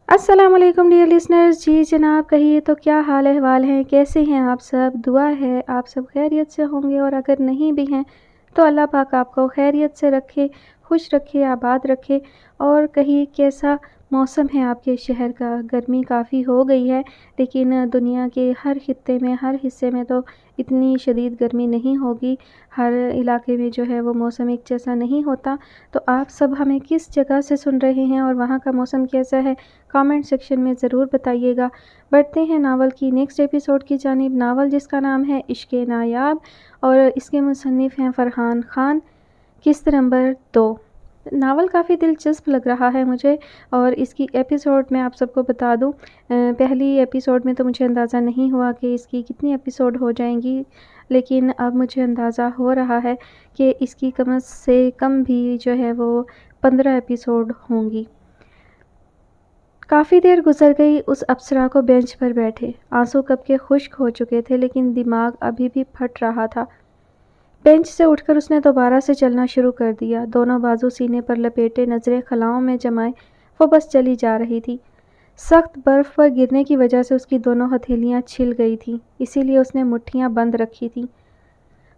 السلام علیکم dear listeners, جی جناب کہیے تو کیا حال احوال ہیں، کیسے ہیں آپ سب؟ دعا ہے آپ سب خیریت سے ہوں گے، اور اگر نہیں بھی ہیں تو اللہ پاک آپ کو خیریت سے رکھے، خوش رکھے، آباد رکھے۔ اور کہیں کیسا موسم ہے آپ کے شہر کا؟ گرمی کافی ہو گئی ہے، لیکن دنیا کے ہر خطے میں، ہر حصے میں تو اتنی شدید گرمی نہیں ہوگی، ہر علاقے میں جو ہے وہ موسم ایک جیسا نہیں ہوتا۔ تو آپ سب ہمیں کس جگہ سے سن رہے ہیں اور وہاں کا موسم کیسا ہے، کامنٹ سیکشن میں ضرور بتائیے گا۔ بڑھتے ہیں ناول کی نیکسٹ ایپیسوڈ کی جانب، ناول جس کا نام ہے عشق نایاب، اور اس کے مصنف ہیں فرحان خان۔ قسط نمبر 2۔ ناول کافی دلچسپ لگ رہا ہے مجھے، اور اس کی ایپیسوڈ میں آپ سب کو بتا دوں، پہلی ایپیسوڈ میں تو مجھے اندازہ نہیں ہوا کہ اس کی کتنی ایپیسوڈ ہو جائیں گی، لیکن اب مجھے اندازہ ہو رہا ہے کہ اس کی کم سے کم بھی جو ہے وہ 15 ایپیسوڈ ہوں گی۔ کافی دیر گزر گئی اس ابصرا کو بینچ پر بیٹھے، آنسو کب کے خشک ہو چکے تھے، لیکن دماغ ابھی بھی پھٹ رہا تھا۔ بینچ سے اٹھ کر اس نے دوبارہ سے چلنا شروع کر دیا، دونوں بازو سینے پر لپیٹے، نظریں خلاؤں میں جمائے وہ بس چلی جا رہی تھی۔ سخت برف پر گرنے کی وجہ سے اس کی دونوں ہتھیلیاں چھل گئی تھیں، اسی لیے اس نے مٹھیاں بند رکھی تھیں۔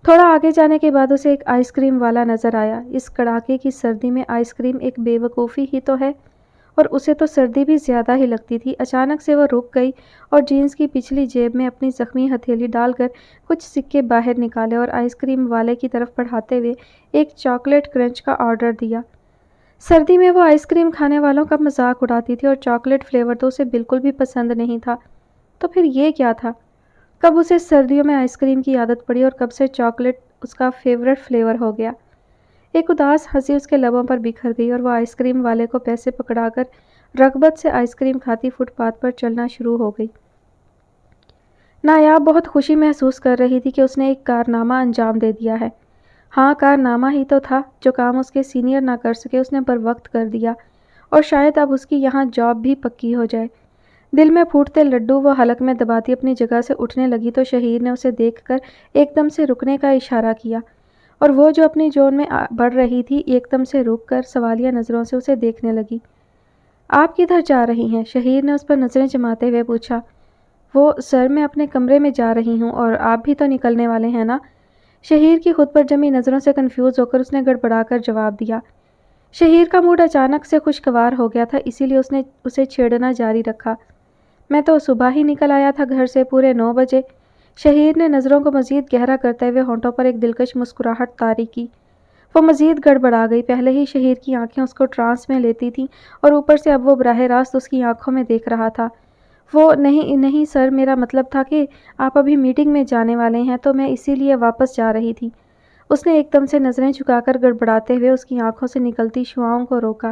تھوڑا آگے جانے کے بعد اسے ایک آئس کریم والا نظر آیا۔ اس کڑاکے کی سردی میں آئس کریم ایک بے وقوفی ہی تو ہے، اور اسے تو سردی بھی زیادہ ہی لگتی تھی۔ اچانک سے وہ رک گئی اور جینز کی پچھلی جیب میں اپنی زخمی ہتھیلی ڈال کر کچھ سکے باہر نکالے اور آئس کریم والے کی طرف بڑھاتے ہوئے ایک چاکلیٹ کرنچ کا آرڈر دیا۔ سردی میں وہ آئس کریم کھانے والوں کا مذاق اڑاتی تھی، اور چاکلیٹ فلیور تو اسے بالکل بھی پسند نہیں تھا۔ تو پھر یہ کیا تھا؟ کب اسے سردیوں میں آئس کریم کی عادت پڑی اور کب سے چاکلیٹ اس کا فیورٹ فلیور ہو گیا؟ ایک اداس ہنسی اس کے لبوں پر بکھر گئی، اور وہ آئس کریم والے کو پیسے پکڑا کر رغبت سے آئس کریم کھاتی فٹ پاتھ پر چلنا شروع ہو گئی۔ نایاب بہت خوشی محسوس کر رہی تھی کہ اس نے ایک کارنامہ انجام دے دیا ہے۔ ہاں، کارنامہ ہی تو تھا، جو کام اس کے سینئر نہ کر سکے اس نے بر وقت کر دیا، اور شاید اب اس کی یہاں جاب بھی پکی ہو جائے۔ دل میں پھوٹتے لڈو وہ حلق میں دباتی اپنی جگہ سے اٹھنے لگی تو شہیر نے اسے دیکھ کر ایک دم سے رکنے کا اشارہ کیا، اور وہ جو اپنی جون میں بڑھ رہی تھی ایک دم سے رک کر سوالیہ نظروں سے اسے دیکھنے لگی۔ آپ کدھر جا رہی ہیں؟ شہیر نے اس پر نظریں جماتے ہوئے پوچھا۔ وہ سر، میں اپنے کمرے میں جا رہی ہوں، اور آپ بھی تو نکلنے والے ہیں نا؟ شہیر کی خود پر جمی نظروں سے کنفیوز ہو کر اس نے گڑبڑا کر جواب دیا۔ شہیر کا موڈ اچانک سے خوشگوار ہو گیا تھا، اسی لیے اس نے اسے چھیڑنا جاری رکھا۔ میں تو صبح ہی نکل آیا تھا گھر سے، پورے 9 بجے۔ شہیر نے نظروں کو مزید گہرا کرتے ہوئے ہونٹوں پر ایک دلکش مسکراہٹ طاری کی۔ وہ مزید گڑبڑا گئی، پہلے ہی شہیر کی آنکھیں اس کو ٹرانس میں لیتی تھیں، اور اوپر سے اب وہ براہ راست اس کی آنکھوں میں دیکھ رہا تھا۔ وہ نہیں سر، میرا مطلب تھا کہ آپ ابھی میٹنگ میں جانے والے ہیں، تو میں اسی لیے واپس جا رہی تھی۔ اس نے ایک دم سے نظریں جھکا کر گڑبڑاتے ہوئے اس کی آنکھوں سے نکلتی شعاؤں کو روکا۔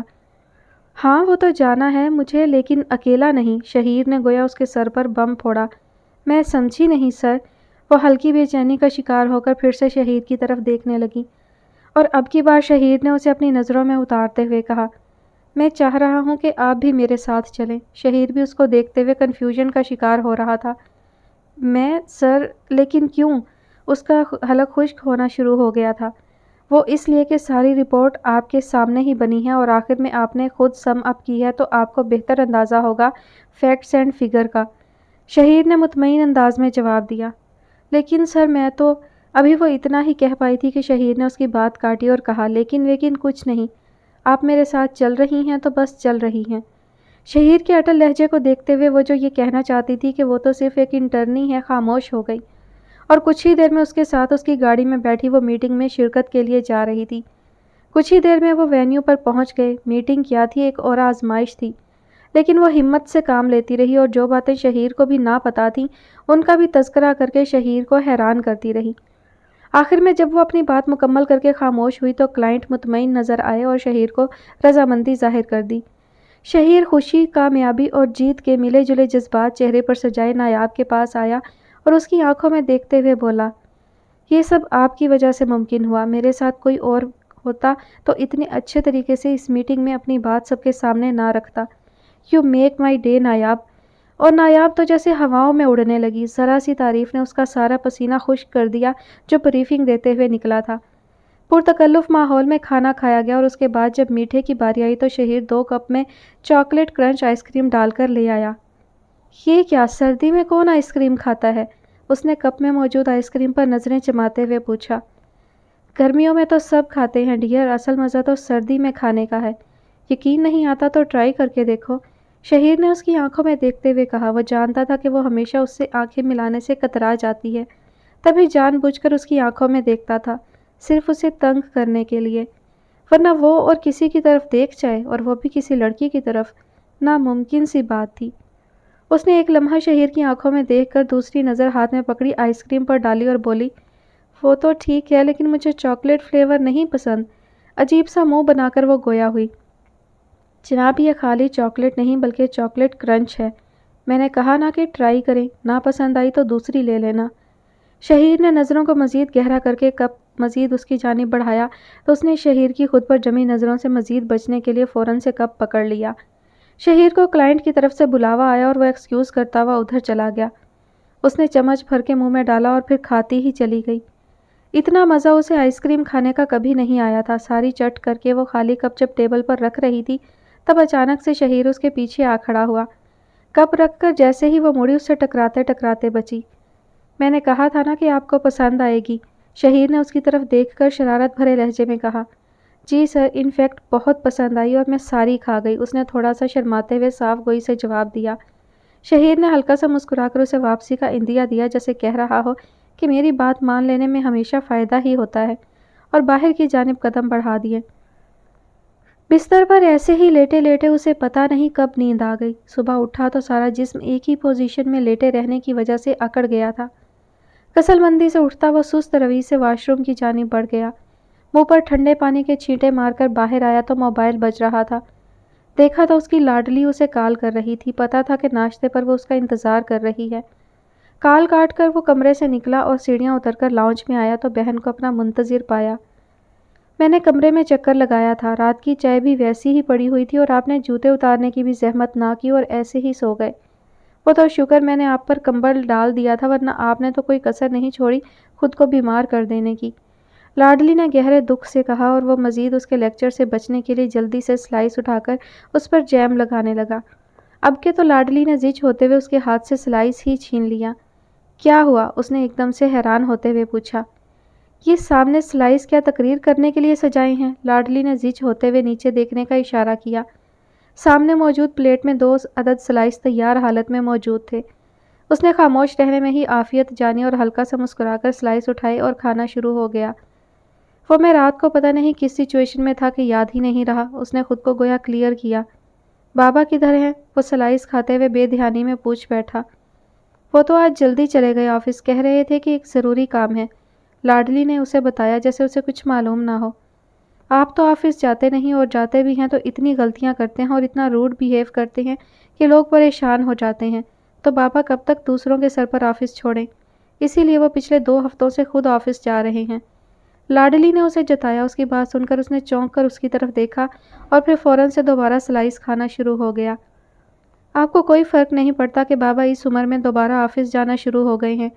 ہاں وہ تو جانا ہے مجھے، لیکن اکیلا نہیں، شہیر نے گویا اس کے سر پر بم پھوڑا۔ میں سمجھی نہیں سر۔ وہ ہلکی بے چینی کا شکار ہو کر پھر سے شہیر کی طرف دیکھنے لگی، اور اب کی بار شہیر نے اسے اپنی نظروں میں اتارتے ہوئے کہا، میں چاہ رہا ہوں کہ آپ بھی میرے ساتھ چلیں۔ شہیر بھی اس کو دیکھتے ہوئے کنفیوژن کا شکار ہو رہا تھا۔ میں سر، لیکن کیوں؟ اس کا حلق خشک ہونا شروع ہو گیا تھا۔ وہ اس لیے کہ ساری رپورٹ آپ کے سامنے ہی بنی ہے، اور آخر میں آپ نے خود سم اپ کی ہے، تو آپ کو بہتر اندازہ ہوگا فیکٹس اینڈ فگر کا۔ شہیر نے مطمئن انداز میں جواب دیا۔ لیکن سر میں تو… ابھی وہ اتنا ہی کہہ پائی تھی کہ شہیر نے اس کی بات کاٹی اور کہا، لیکن کچھ نہیں، آپ میرے ساتھ چل رہی ہیں تو بس چل رہی ہیں۔ شہیر کے اٹل لہجے کو دیکھتے ہوئے وہ جو یہ کہنا چاہتی تھی کہ وہ تو صرف ایک انٹرنی ہے، خاموش ہو گئی، اور کچھ ہی دیر میں اس کے ساتھ اس کی گاڑی میں بیٹھی وہ میٹنگ میں شرکت کے لیے جا رہی تھی۔ کچھ ہی دیر میں وہ وینیو پر پہنچ گئے۔ میٹنگ کیا تھی؟ ایک اور آزمائش تھی، لیکن وہ ہمت سے کام لیتی رہی، اور جو باتیں شہیر کو بھی نہ پتہ تھیں ان کا بھی تذکرہ کر کے شہیر کو حیران کرتی رہی۔ آخر میں جب وہ اپنی بات مکمل کر کے خاموش ہوئی تو کلائنٹ مطمئن نظر آئے اور شہیر کو رضامندی ظاہر کر دی۔ شہیر خوشی، کامیابی اور جیت کے ملے جلے جذبات چہرے پر سجائے نایاب کے پاس آیا اور اس کی آنکھوں میں دیکھتے ہوئے بولا، یہ سب آپ کی وجہ سے ممکن ہوا۔ میرے ساتھ کوئی اور ہوتا تو اتنے اچھے طریقے سے اس میٹنگ میں اپنی بات سب کے سامنے نہ رکھتا۔ یو میک مائی ڈے نایاب۔ اور نایاب تو جیسے ہواؤں میں اڑنے لگی۔ ذرا سی تعریف نے اس کا سارا پسینہ خشک کر دیا جو بریفنگ دیتے ہوئے نکلا تھا۔ پرتکلف ماحول میں کھانا کھایا گیا اور اس کے بعد جب میٹھے کی باری آئی تو شہیر 2 کپ میں چاکلیٹ کرنچ آئس کریم ڈال کر لے آیا۔ یہ کیا، سردی میں کون آئس کریم کھاتا ہے؟ اس نے کپ میں موجود آئس کریم پر نظریں جماتے ہوئے پوچھا۔ گرمیوں میں تو سب کھاتے ہیں ڈیئر، اصل مزہ تو سردی میں کھانے کا ہے۔ یقین نہیں آتا تو ٹرائی کر کے دیکھو، شہیر نے اس کی آنکھوں میں دیکھتے ہوئے کہا۔ وہ جانتا تھا کہ وہ ہمیشہ اس سے آنکھیں ملانے سے کترا جاتی ہے، تبھی جان بوجھ کر اس کی آنکھوں میں دیکھتا تھا، صرف اسے تنگ کرنے کے لیے، ورنہ وہ اور کسی کی طرف دیکھ جائے، اور وہ بھی کسی لڑکی کی طرف، ناممکن سی بات تھی۔ اس نے ایک لمحہ شہیر کی آنکھوں میں دیکھ کر دوسری نظر ہاتھ میں پکڑی آئس کریم پر ڈالی اور بولی، وہ تو ٹھیک ہے لیکن مجھے چاکلیٹ فلیور نہیں پسند۔ عجیب سا منہ بنا کر وہ گویا ہوئی۔ جناب، یہ خالی چاکلیٹ نہیں بلکہ چاکلیٹ کرنچ ہے، میں نے کہا نا کہ ٹرائی کریں، نا پسند آئی تو دوسری لے لینا۔ شہیر نے نظروں کو مزید گہرا کر کے کپ مزید اس کی جانب بڑھایا تو اس نے شہیر کی خود پر جمی نظروں سے مزید بچنے کے لیے فوراً سے کپ پکڑ لیا۔ شہیر کو کلائنٹ کی طرف سے بلاوا آیا اور وہ ایکسکیوز کرتا ہوا ادھر چلا گیا۔ اس نے چمچ بھر کے منہ میں ڈالا اور پھر کھاتی ہی چلی گئی۔ اتنا مزہ اسے آئس کریم کھانے کا کبھی نہیں آیا تھا۔ ساری چٹ کر کے وہ خالی کپ جب ٹیبل پر رکھ رہی تھی تب اچانک سے شہیر اس کے پیچھے آ کھڑا ہوا۔ کپ رکھ کر جیسے ہی وہ مڑی اس سے ٹکراتے ٹکراتے بچی۔ میں نے کہا تھا نا کہ آپ کو پسند آئے گی، شہیر نے اس کی طرف دیکھ کر شرارت بھرے لہجے میں کہا۔ جی سر، انفیکٹ بہت پسند آئی اور میں ساری کھا گئی، اس نے تھوڑا سا شرماتے ہوئے صاف گوئی سے جواب دیا۔ شہیر نے ہلکا سا مسکرا کر اسے واپسی کا عندیہ دیا، جیسے کہہ رہا ہو کہ میری بات مان لینے میں ہمیشہ فائدہ ہی ہوتا ہے، اور باہر کی جانب قدم بڑھا دیے۔ بستر پر ایسے ہی لیٹے لیٹے اسے پتہ نہیں کب نیند آ گئی۔ صبح اٹھا تو سارا جسم ایک ہی پوزیشن میں لیٹے رہنے کی وجہ سے اکڑ گیا تھا۔ کسل مندی سے اٹھتا وہ سست روی سے واش روم کی جانب بڑھ گیا۔ منہ پر ٹھنڈے پانی کے چھینٹے مار کر باہر آیا تو موبائل بج رہا تھا۔ دیکھا تو اس کی لاڈلی اسے کال کر رہی تھی، پتہ تھا کہ ناشتے پر وہ اس کا انتظار کر رہی ہے۔ کال کاٹ کر وہ کمرے سے نکلا اور سیڑھیاں اتر کر لاؤنج میں آیا تو بہن کو اپنا منتظر پایا۔ میں نے کمرے میں چکر لگایا تھا، رات کی چائے بھی ویسی ہی پڑی ہوئی تھی اور آپ نے جوتے اتارنے کی بھی زحمت نہ کی اور ایسے ہی سو گئے۔ وہ تو شکر میں نے آپ پر کمبل ڈال دیا تھا، ورنہ آپ نے تو کوئی کسر نہیں چھوڑی خود کو بیمار کر دینے کی، لاڈلی نے گہرے دکھ سے کہا، اور وہ مزید اس کے لیکچر سے بچنے کے لیے جلدی سے سلائس اٹھا کر اس پر جیم لگانے لگا۔ اب کے تو لاڈلی نے زچ ہوتے ہوئے اس کے ہاتھ سے سلائس ہی چھین لیا۔ کیا ہوا؟ اس نے ایک دم سے حیران ہوتے ہوئے پوچھا۔ یہ سامنے سلائس کیا تقریر کرنے کے لیے سجائے ہیں؟ لاڈلی نے زچ ہوتے ہوئے نیچے دیکھنے کا اشارہ کیا۔ سامنے موجود پلیٹ میں 2 عدد سلائس تیار حالت میں موجود تھے۔ اس نے خاموش رہنے میں ہی عافیت جانی اور ہلکا سا مسکرا کر سلائس اٹھائے اور کھانا شروع ہو گیا۔ وہ میں رات کو پتہ نہیں کس سچویشن میں تھا کہ یاد ہی نہیں رہا، اس نے خود کو گویا کلیئر کیا۔ بابا کدھر ہیں؟ وہ سلائس کھاتے ہوئے بے دھیانی میں پوچھ بیٹھا۔ وہ تو آج جلدی چلے گئے آفس، کہہ رہے تھے کہ ایک ضروری کام ہے، لاڈلی نے اسے بتایا جیسے اسے کچھ معلوم نہ ہو۔ آپ تو آفس جاتے نہیں، اور جاتے بھی ہیں تو اتنی غلطیاں کرتے ہیں اور اتنا روڈ بیہیو کرتے ہیں کہ لوگ پریشان ہو جاتے ہیں، تو بابا کب تک دوسروں کے سر پر آفس چھوڑیں؟ اسی لیے وہ پچھلے 2 ہفتوں سے خود آفس جا رہے ہیں، لاڈلی نے اسے جتایا۔ اس کی بات سن کر اس نے چونک کر اس کی طرف دیکھا اور پھر فوراً سے دوبارہ سلائس کھانا شروع ہو گیا۔ آپ کو کوئی فرق نہیں پڑتا کہ بابا اس عمر میں دوبارہ آفس جانا شروع ہو گئے ہیں؟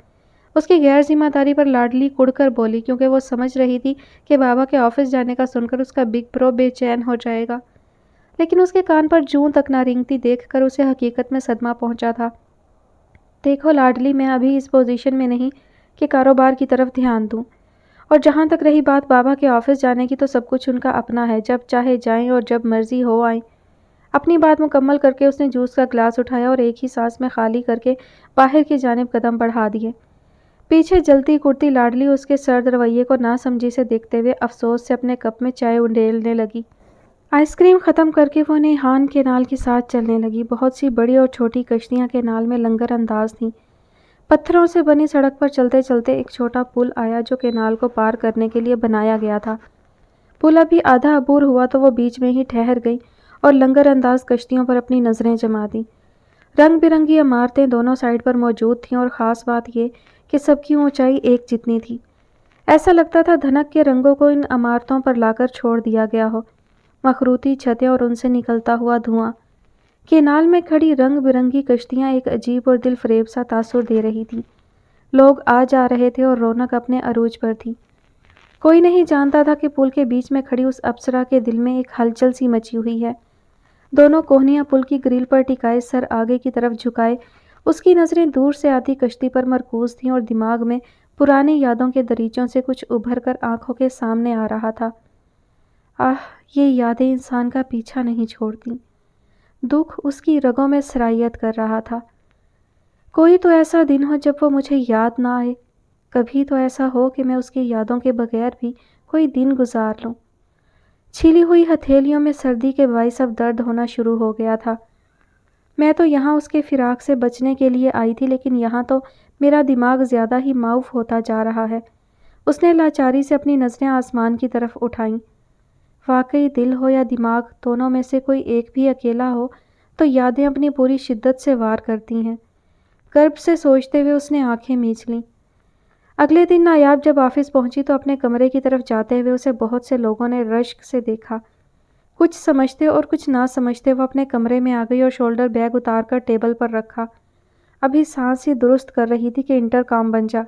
اس کی غیر ذمہ داری پر لاڈلی کڑ کر بولی، کیونکہ وہ سمجھ رہی تھی کہ بابا کے آفس جانے کا سن کر اس کا بگ برو بے چین ہو جائے گا، لیکن اس کے کان پر جوں تک نہ رینگتی دیکھ کر اسے حقیقت میں صدمہ پہنچا تھا۔ دیکھو لاڈلی، میں ابھی اس پوزیشن میں نہیں کہ کاروبار کی طرف دھیان دوں، اور جہاں تک رہی بات بابا کے آفس جانے کی، تو سب کچھ ان کا اپنا ہے، جب چاہے جائیں اور جب مرضی ہو آئیں۔ اپنی بات مکمل کر کے اس نے جوس کا گلاس اٹھایا اور ایک ہی سانس میں خالی کر کے باہر کی جانب قدم بڑھا دیے۔ پیچھے جلتی کڑتی لاڈلی اس کے سرد رویے کو ناسمجھی سے دیکھتے ہوئے افسوس سے اپنے کپ میں چائے انڈیلنے لگی۔ آئس کریم ختم کر کے وہ نیہان کینال کے ساتھ چلنے لگی۔ بہت سی بڑی اور چھوٹی کشتیاں کینال میں لنگر انداز تھیں۔ پتھروں سے بنی سڑک پر چلتے چلتے ایک چھوٹا پل آیا جو کینال کو پار کرنے کے لیے بنایا گیا تھا۔ پل ابھی آدھا عبور ہوا تو وہ بیچ میں ہی ٹھہر گئی اور لنگر انداز کشتیوں پر اپنی نظریں جما دیں۔ رنگ برنگی عمارتیں دونوں سائڈ پر موجود تھیں، اور خاص بات یہ کہ سب کی اونچائی ایک جتنی تھی۔ ایسا لگتا تھا دھنک کے رنگوں کو ان عمارتوں پر لا کر چھوڑ دیا گیا ہو، مخروطی چھتیں اور ان سے نکلتا ہوا دھواں۔ کینال میں کھڑی رنگ برنگی کشتیاں ایک عجیب اور دل فریب سا تاثر دے رہی تھیں۔ لوگ آ جا رہے تھے اور رونق اپنے عروج پر تھی۔ کوئی نہیں جانتا تھا کہ پل کے بیچ میں کھڑی اس اپسرا کے دل میں ایک ہلچل سی مچی ہوئی ہے۔ دونوں کوہنیاں پل کی گریل پر ٹکائے سر آگے کی طرف جھکائے اس کی نظریں دور سے آتی کشتی پر مرکوز تھیں اور دماغ میں پرانی یادوں کے دریچوں سے کچھ ابھر کر آنکھوں کے سامنے آ رہا تھا۔ یہ یادیں انسان کا پیچھا نہیں چھوڑتی۔ دکھ اس کی رگوں میں سرایت کر رہا تھا۔ کوئی تو ایسا دن ہو جب وہ مجھے یاد نہ آئے، کبھی تو ایسا ہو کہ میں اس کی یادوں کے بغیر بھی کوئی دن گزار لوں۔ چھیلی ہوئی ہتھیلیوں میں سردی کے باعث اب درد ہونا شروع ہو گیا تھا۔ میں تو یہاں اس کے فراق سے بچنے کے لیے آئی تھی، لیکن یہاں تو میرا دماغ زیادہ ہی معاف ہوتا جا رہا ہے۔ اس نے لاچاری سے اپنی نظریں آسمان کی طرف اٹھائیں۔ واقعی دل ہو یا دماغ، دونوں میں سے کوئی ایک بھی اکیلا ہو تو یادیں اپنی پوری شدت سے وار کرتی ہیں۔ کرب سے سوچتے ہوئے اس نے آنکھیں میچ لیں۔ اگلے دن نایاب جب آفس پہنچی تو اپنے کمرے کی طرف جاتے ہوئے اسے بہت سے لوگوں نے رشک سے دیکھا۔ کچھ سمجھتے اور کچھ نہ سمجھتے وہ اپنے کمرے میں آ گئی اور شولڈر بیگ اتار کر ٹیبل پر رکھا۔ ابھی سانس ہی درست کر رہی تھی کہ انٹر کام بن جا۔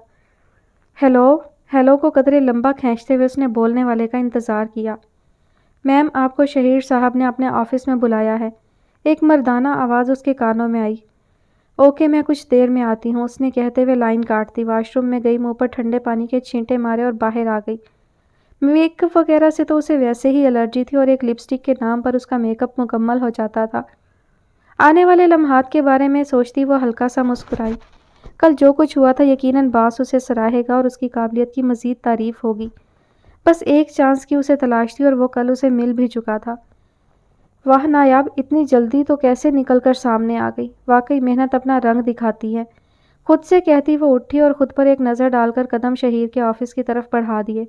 ہیلو کو قدرے لمبا کھینچتے ہوئے اس نے بولنے والے کا انتظار کیا۔ میم، آپ کو شہیر صاحب نے اپنے آفس میں بلایا ہے، ایک مردانہ آواز اس کے کانوں میں آئی۔ اوکے، میں کچھ دیر میں آتی ہوں، اس نے کہتے ہوئے لائن کاٹ دی، واش روم میں گئی، منہ پر ٹھنڈے پانی کے چھینٹے مارے اور باہر آ گئی۔ میک اپ وغیرہ سے تو اسے ویسے ہی الرجی تھی اور ایک لپسٹک کے نام پر اس کا میک اپ مکمل ہو جاتا تھا۔ آنے والے لمحات کے بارے میں سوچتی وہ ہلکا سا مسکرائی۔ کل جو کچھ ہوا تھا یقیناً باس اسے سراہے گا اور اس کی قابلیت کی مزید تعریف ہوگی۔ بس ایک چانس کی اسے تلاش تھی اور وہ کل اسے مل بھی چکا تھا۔ واہ نایاب، اتنی جلدی تو کیسے نکل کر سامنے آ گئی، واقعی محنت اپنا رنگ دکھاتی ہے، خود سے کہتی وہ اٹھی اور خود پر ایک نظر ڈال کر قدم شہیر کے آفس کی طرف بڑھا دیے۔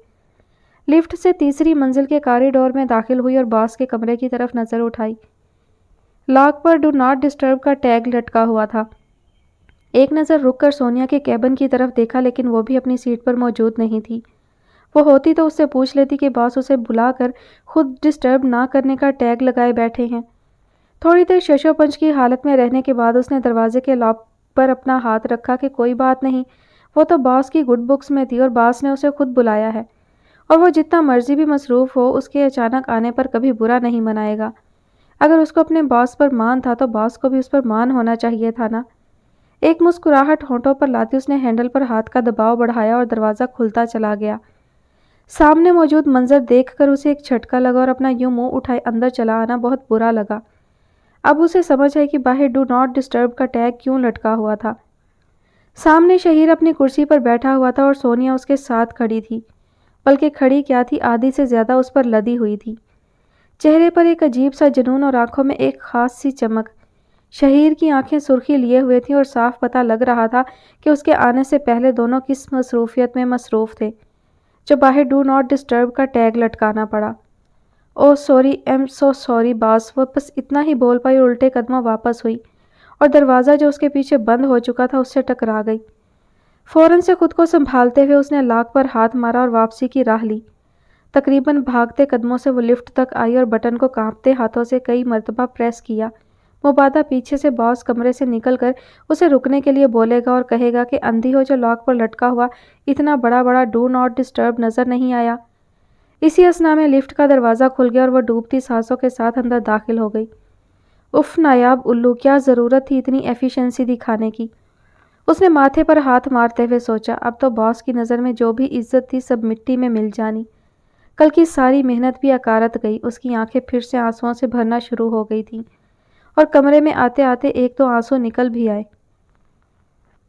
لفٹ سے تیسری منزل کے کاریڈور میں داخل ہوئی اور باس کے کمرے کی طرف نظر اٹھائی۔ لاک پر ڈو ناٹ ڈسٹرب کا ٹیگ لٹکا ہوا تھا۔ ایک نظر رک کر سونیا کے کیبن کی طرف دیکھا، لیکن وہ بھی اپنی سیٹ پر موجود نہیں تھی۔ وہ ہوتی تو اس سے پوچھ لیتی کہ باس اسے بلا کر خود ڈسٹرب نہ کرنے کا ٹیگ لگائے بیٹھے ہیں۔ تھوڑی دیر ششو پنج کی حالت میں رہنے کے بعد اس نے دروازے کے لاک پر اپنا ہاتھ رکھا کہ کوئی بات نہیں، وہ تو باس کی گڈ بکس میں تھی اور باس نے اسے خود بلایا ہے، اور وہ جتنا مرضی بھی مصروف ہو اس کے اچانک آنے پر کبھی برا نہیں منائے گا۔ اگر اس کو اپنے باس پر مان تھا تو باس کو بھی اس پر مان ہونا چاہیے تھا نا۔ ایک مسکراہٹ ہونٹوں پر لاتی اس نے ہینڈل پر ہاتھ کا دباؤ بڑھایا اور دروازہ کھلتا چلا گیا۔ سامنے موجود منظر دیکھ کر اسے ایک جھٹکا لگا اور اپنا یوں منہ اٹھائے اندر چلا آنا بہت برا لگا۔ اب اسے سمجھ آئی کہ باہر ڈو ناٹ ڈسٹرب کا ٹیگ کیوں لٹکا ہوا تھا۔ سامنے شہیر اپنی کرسی پر بیٹھا ہوا تھا اور سونیا اس کے ساتھ کھڑی تھی، بلکہ کھڑی کیا تھی، آدھی سے زیادہ اس پر لدی ہوئی تھی۔ چہرے پر ایک عجیب سا جنون اور آنکھوں میں ایک خاص سی چمک۔ شہیر کی آنکھیں سرخی لیے ہوئے تھیں اور صاف پتہ لگ رہا تھا کہ اس کے آنے سے پہلے دونوں کس مصروفیت میں مصروف تھے جو باہر ڈو ناٹ ڈسٹرب کا ٹیگ لٹکانا پڑا۔ او سوری، ایم سو سوری باس، وہ بس اتنا ہی بول پائی اور الٹے قدموں واپس ہوئی اور دروازہ جو اس کے پیچھے بند ہو چکا تھا اس سے ٹکرا گئی۔ فوراً سے خود کو سنبھالتے ہوئے اس نے لاک پر ہاتھ مارا اور واپسی کی راہ لی۔ تقریباً بھاگتے قدموں سے وہ لفٹ تک آئی اور بٹن کو کانپتے ہاتھوں سے کئی مرتبہ پریس کیا۔ مبادہ پیچھے سے باس کمرے سے نکل کر اسے رکنے کے لیے بولے گا اور کہے گا کہ اندھی ہو جو لاک پر لٹکا ہوا اتنا بڑا ڈو ناٹ ڈسٹرب نظر نہیں آیا۔ اسی اثنا میں لفٹ کا دروازہ کھل گیا اور وہ ڈوبتی سانسوں کے ساتھ اندر داخل ہو گئی۔ اف نایاب الو، کیا ضرورت تھی اتنی ایفیشنسی دکھانے کی؟ اس نے ماتھے پر ہاتھ مارتے ہوئے سوچا، اب تو باس کی نظر میں جو بھی عزت تھی سب مٹی میں مل جانی۔ کل کی ساری محنت بھی اکارت گئی۔ اس کی آنکھیں پھر سے آنسوؤں سے بھرنا شروع ہو گئی تھیں اور کمرے میں آتے آتے ایک دو آنسو نکل بھی آئے۔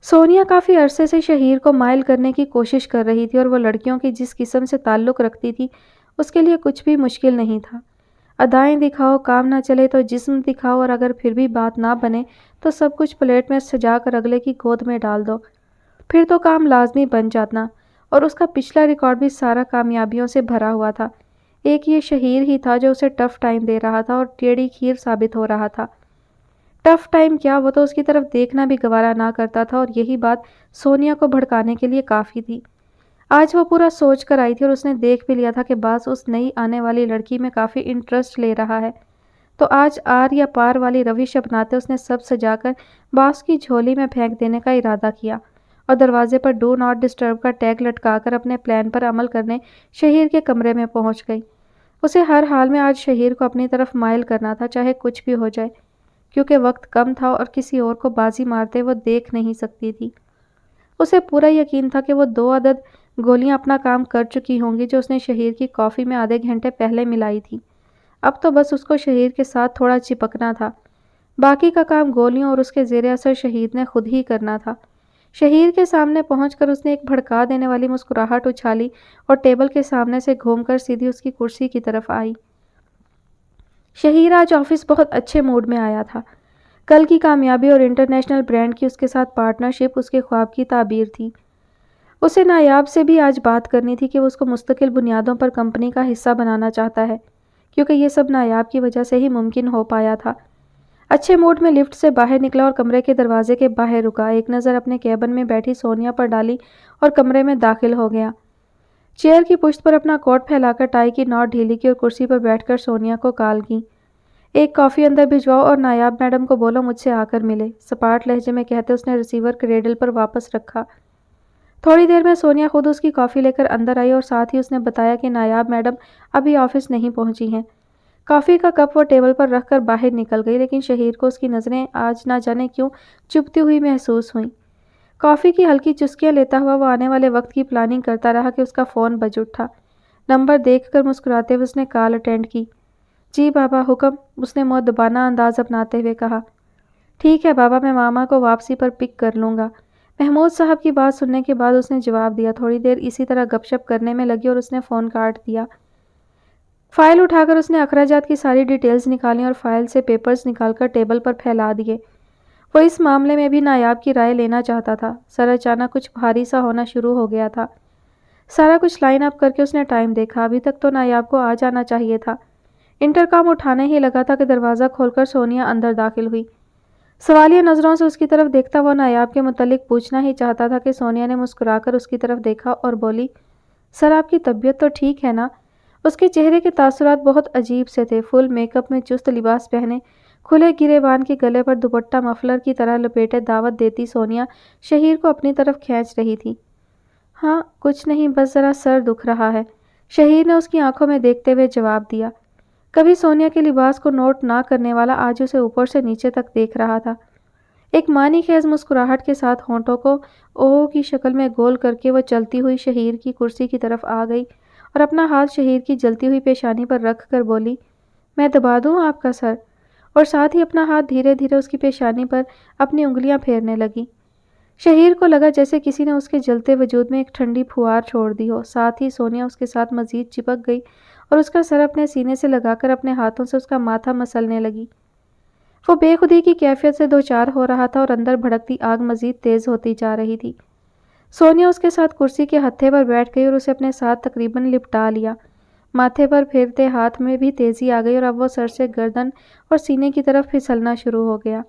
سونیا کافی عرصے سے شہیر کو مائل کرنے کی کوشش کر رہی تھی اور وہ لڑکیوں کی جس قسم سے تعلق رکھتی تھی اس کے لیے کچھ بھی مشکل نہیں تھا۔ ادائیں دکھاؤ، کام نہ چلے تو جسم دکھاؤ، اور اگر پھر بھی بات نہ بنے تو سب کچھ پلیٹ میں سجا کر اگلے کی گود میں ڈال دو، پھر تو کام لازمی بن جانا۔ اور اس کا پچھلا ریکارڈ بھی سارا کامیابیوں سے بھرا ہوا تھا۔ ایک یہ شہیر ہی تھا جو اسے ٹف ٹائم دے رہا تھا اور ٹیڑھی کھیر ثابت ہو رہا تھا۔ ٹف ٹائم کیا، وہ تو اس کی طرف دیکھنا بھی گوارا نہ کرتا تھا، اور یہی بات سونیا کو بھڑکانے کے لیے کافی تھی۔ آج وہ پورا سوچ کر آئی تھی اور اس نے دیکھ بھی لیا تھا کہ باس اس نئی آنے والی لڑکی میں کافی انٹرسٹ لے رہا ہے، تو آج آر یا پار والی روش اپناتے اس نے سب سجا کر باس کی جھولی میں پھینک دینے کا ارادہ کیا اور دروازے پر ڈو ناٹ ڈسٹرب کا ٹیگ لٹکا کر اپنے پلان پر عمل کرنے شہیر کے کمرے میں پہنچ گئی۔ اسے ہر حال میں آج شہیر کو اپنی طرف مائل کرنا تھا، چاہے کچھ بھی ہو جائے، کیونکہ وقت کم تھا اور کسی اور کو بازی مارتے وہ دیکھ نہیں سکتی تھی۔ اسے پورا یقین تھا کہ وہ 2 عدد گولیاں اپنا کام کر چکی ہوں گی جو اس نے شہیر کی کافی میں آدھے گھنٹے پہلے ملائی تھی۔ اب تو بس اس کو شہیر کے ساتھ تھوڑا چپکنا تھا، باقی کا کام گولیوں اور اس کے زیر اثر شہید نے خود ہی کرنا تھا۔ شہیر کے سامنے پہنچ کر اس نے ایک بھڑکا دینے والی مسکراہٹ اچھالی اور ٹیبل کے سامنے سے گھوم کر سیدھی اس کی کرسی کی طرف آئی۔ شہیر آج آفس بہت اچھے موڈ میں آیا تھا۔ کل کی کامیابی اور انٹرنیشنل برانڈ کی اس کے ساتھ پارٹنرشپ اس کے خواب کی تعبیر تھی۔ اسے نایاب سے بھی آج بات کرنی تھی کہ وہ اس کو مستقل بنیادوں پر کمپنی کا حصہ بنانا چاہتا ہے، کیونکہ یہ سب نایاب کی وجہ سے ہی ممکن ہو پایا تھا۔ اچھے موڈ میں لفٹ سے باہر نکلا اور کمرے کے دروازے کے باہر رکا، ایک نظر اپنے کیبن میں بیٹھی سونیا پر ڈالی اور کمرے میں داخل ہو گیا۔ چیئر کی پشت پر اپنا کوٹ پھیلا کر ٹائی کی نوٹ ڈھیلی کی اور کرسی پر بیٹھ کر سونیا کو کال کی۔ ایک کافی اندر بھجواؤ اور نایاب میڈم کو بولو مجھ سے آ کر ملے، سپاٹ لہجے میں کہتے اس نے ریسیور کریڈل پر واپس رکھا۔ تھوڑی دیر میں سونیا خود اس کی کافی لے کر اندر آئی اور ساتھ ہی اس نے بتایا کہ نایاب میڈم ابھی آفس نہیں پہنچی ہیں۔ کافی کا کپ وہ ٹیبل پر رکھ کر باہر نکل گئی، لیکن شہیر کو اس کی نظریں آج نہ جانے کیوں چبھتی ہوئی محسوس ہوئیں۔ کافی کی ہلکی چسکیاں لیتا ہوا وہ آنے والے وقت کی پلاننگ کرتا رہا کہ اس کا فون بج اٹھا۔ نمبر دیکھ کر مسکراتے ہوئے اس نے کال اٹینڈ کی۔ جی بابا حکم، اس نے مؤدبانہ انداز اپناتے ہوئے کہا۔ ٹھیک ہے بابا، میں ماما کو واپسی پر پک کر لوں گا۔ محمود صاحب کی بات سننے کے بعد اس نے جواب دیا۔ تھوڑی دیر اسی طرح گپ شپ کرنے میں لگی اور اس نے فون کاٹ دیا۔ فائل اٹھا کر اس نے اخراجات کی ساری ڈیٹیلز نکالیں اور فائل سے پیپرز نکال کر ٹیبل پر پھیلا دیے۔ وہ اس معاملے میں بھی نایاب کی رائے لینا چاہتا تھا۔ سر اچانک کچھ بھاری سا ہونا شروع ہو گیا تھا۔ سارا کچھ لائن اپ کر کے اس نے ٹائم دیکھا، ابھی تک تو نایاب کو آ جانا چاہیے تھا۔ انٹرکام اٹھانے ہی لگا تھا کہ دروازہ کھول کر سونیا اندر داخل ہوئی۔ سوالیہ نظروں سے اس کی طرف دیکھتا وہ نایاب کے متعلق پوچھنا ہی چاہتا تھا کہ سونیا نے مسکرا کر اس کی طرف دیکھا اور بولی، سر آپ کی طبیعت تو ٹھیک ہے نا؟ اس کے چہرے کے تاثرات بہت عجیب سے تھے۔ فل میک اپ میں چست لباس پہنے، کھلے گریبان کے گلے پر دوپٹہ مفلر کی طرح لپیٹے دعوت دیتی سونیا شہیر کو اپنی طرف کھینچ رہی تھی۔ ہاں کچھ نہیں، بس ذرا سر دکھ رہا ہے، شہیر نے اس کی آنکھوں میں دیکھتے ہوئے جواب دیا۔ کبھی سونیا کے لباس کو نوٹ نہ کرنے والا آج اسے اوپر سے نیچے تک دیکھ رہا تھا۔ ایک معنی خیز مسکراہٹ کے ساتھ ہونٹوں کو او کی شکل میں گول کر کے وہ چلتی ہوئی شہیر کی کرسی کی طرف آ گئی اور اپنا ہاتھ شہیر کی جلتی ہوئی پیشانی پر رکھ کر بولی، میں دبا دوں آپ کا سر؟ اور ساتھ ہی اپنا ہاتھ دھیرے دھیرے اس کی پیشانی پر اپنی انگلیاں پھیرنے لگی۔ شہیر کو لگا جیسے کسی نے اس کے جلتے وجود میں ایک ٹھنڈی پھوار چھوڑ دی ہو۔ ساتھ ہی سونیا اس کے ساتھ مزید چپک گئی اور اس کا سر اپنے سینے سے لگا کر اپنے ہاتھوں سے اس کا ماتھا مسلنے لگی۔ وہ بے خودی کی کیفیت سے دوچار ہو رہا تھا اور اندر بھڑکتی آگ مزید تیز ہوتی جا رہی تھی۔ سونیا اس کے ساتھ کرسی کے ہتھے پر بیٹھ گئی اور اسے اپنے ساتھ تقریباً لپٹا لیا۔ ماتھے پر پھیرتے ہاتھ میں بھی تیزی آ گئی اور اب وہ سر سے گردن اور سینے کی طرف پھسلنا شروع ہو گیا۔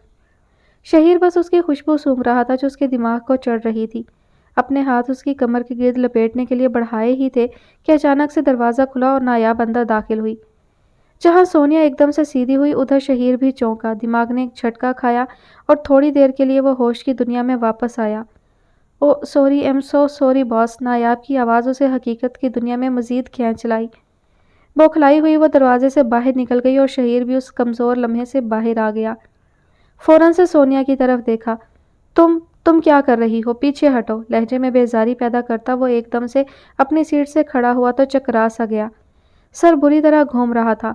شہیر بس اس کی خوشبو سونگھ رہا تھا جو اس کے دماغ کو چڑھ رہی تھی۔ اپنے ہاتھ اس کی کمر کے گرد لپیٹنے کے لیے بڑھائے ہی تھے کہ اچانک سے دروازہ کھلا اور نایاب اندر داخل ہوئی۔ جہاں سونیا ایک دم سے سیدھی ہوئی، ادھر شہیر بھی چونکا، دماغ نے ایک جھٹکا کھایا اور تھوڑی دیر کے لیے وہ ہوش کی دنیا میں واپس آیا۔ او سوری، ایم سو سوری باس، نایاب کی آواز اسے حقیقت کی دنیا میں مزید کھینچ لائی۔ بوکھلائی ہوئی وہ دروازے سے باہر نکل گئی اور شہیر بھی اس کمزور لمحے سے باہر آ گیا۔ فوراً سے سونیا کی طرف دیکھا۔ تم کیا کر رہی ہو؟ پیچھے ہٹو، لہجے میں بیزاری پیدا کرتا وہ ایک دم سے اپنی سیٹ سے کھڑا ہوا تو چکرا سا گیا۔ سر بری طرح گھوم رہا تھا۔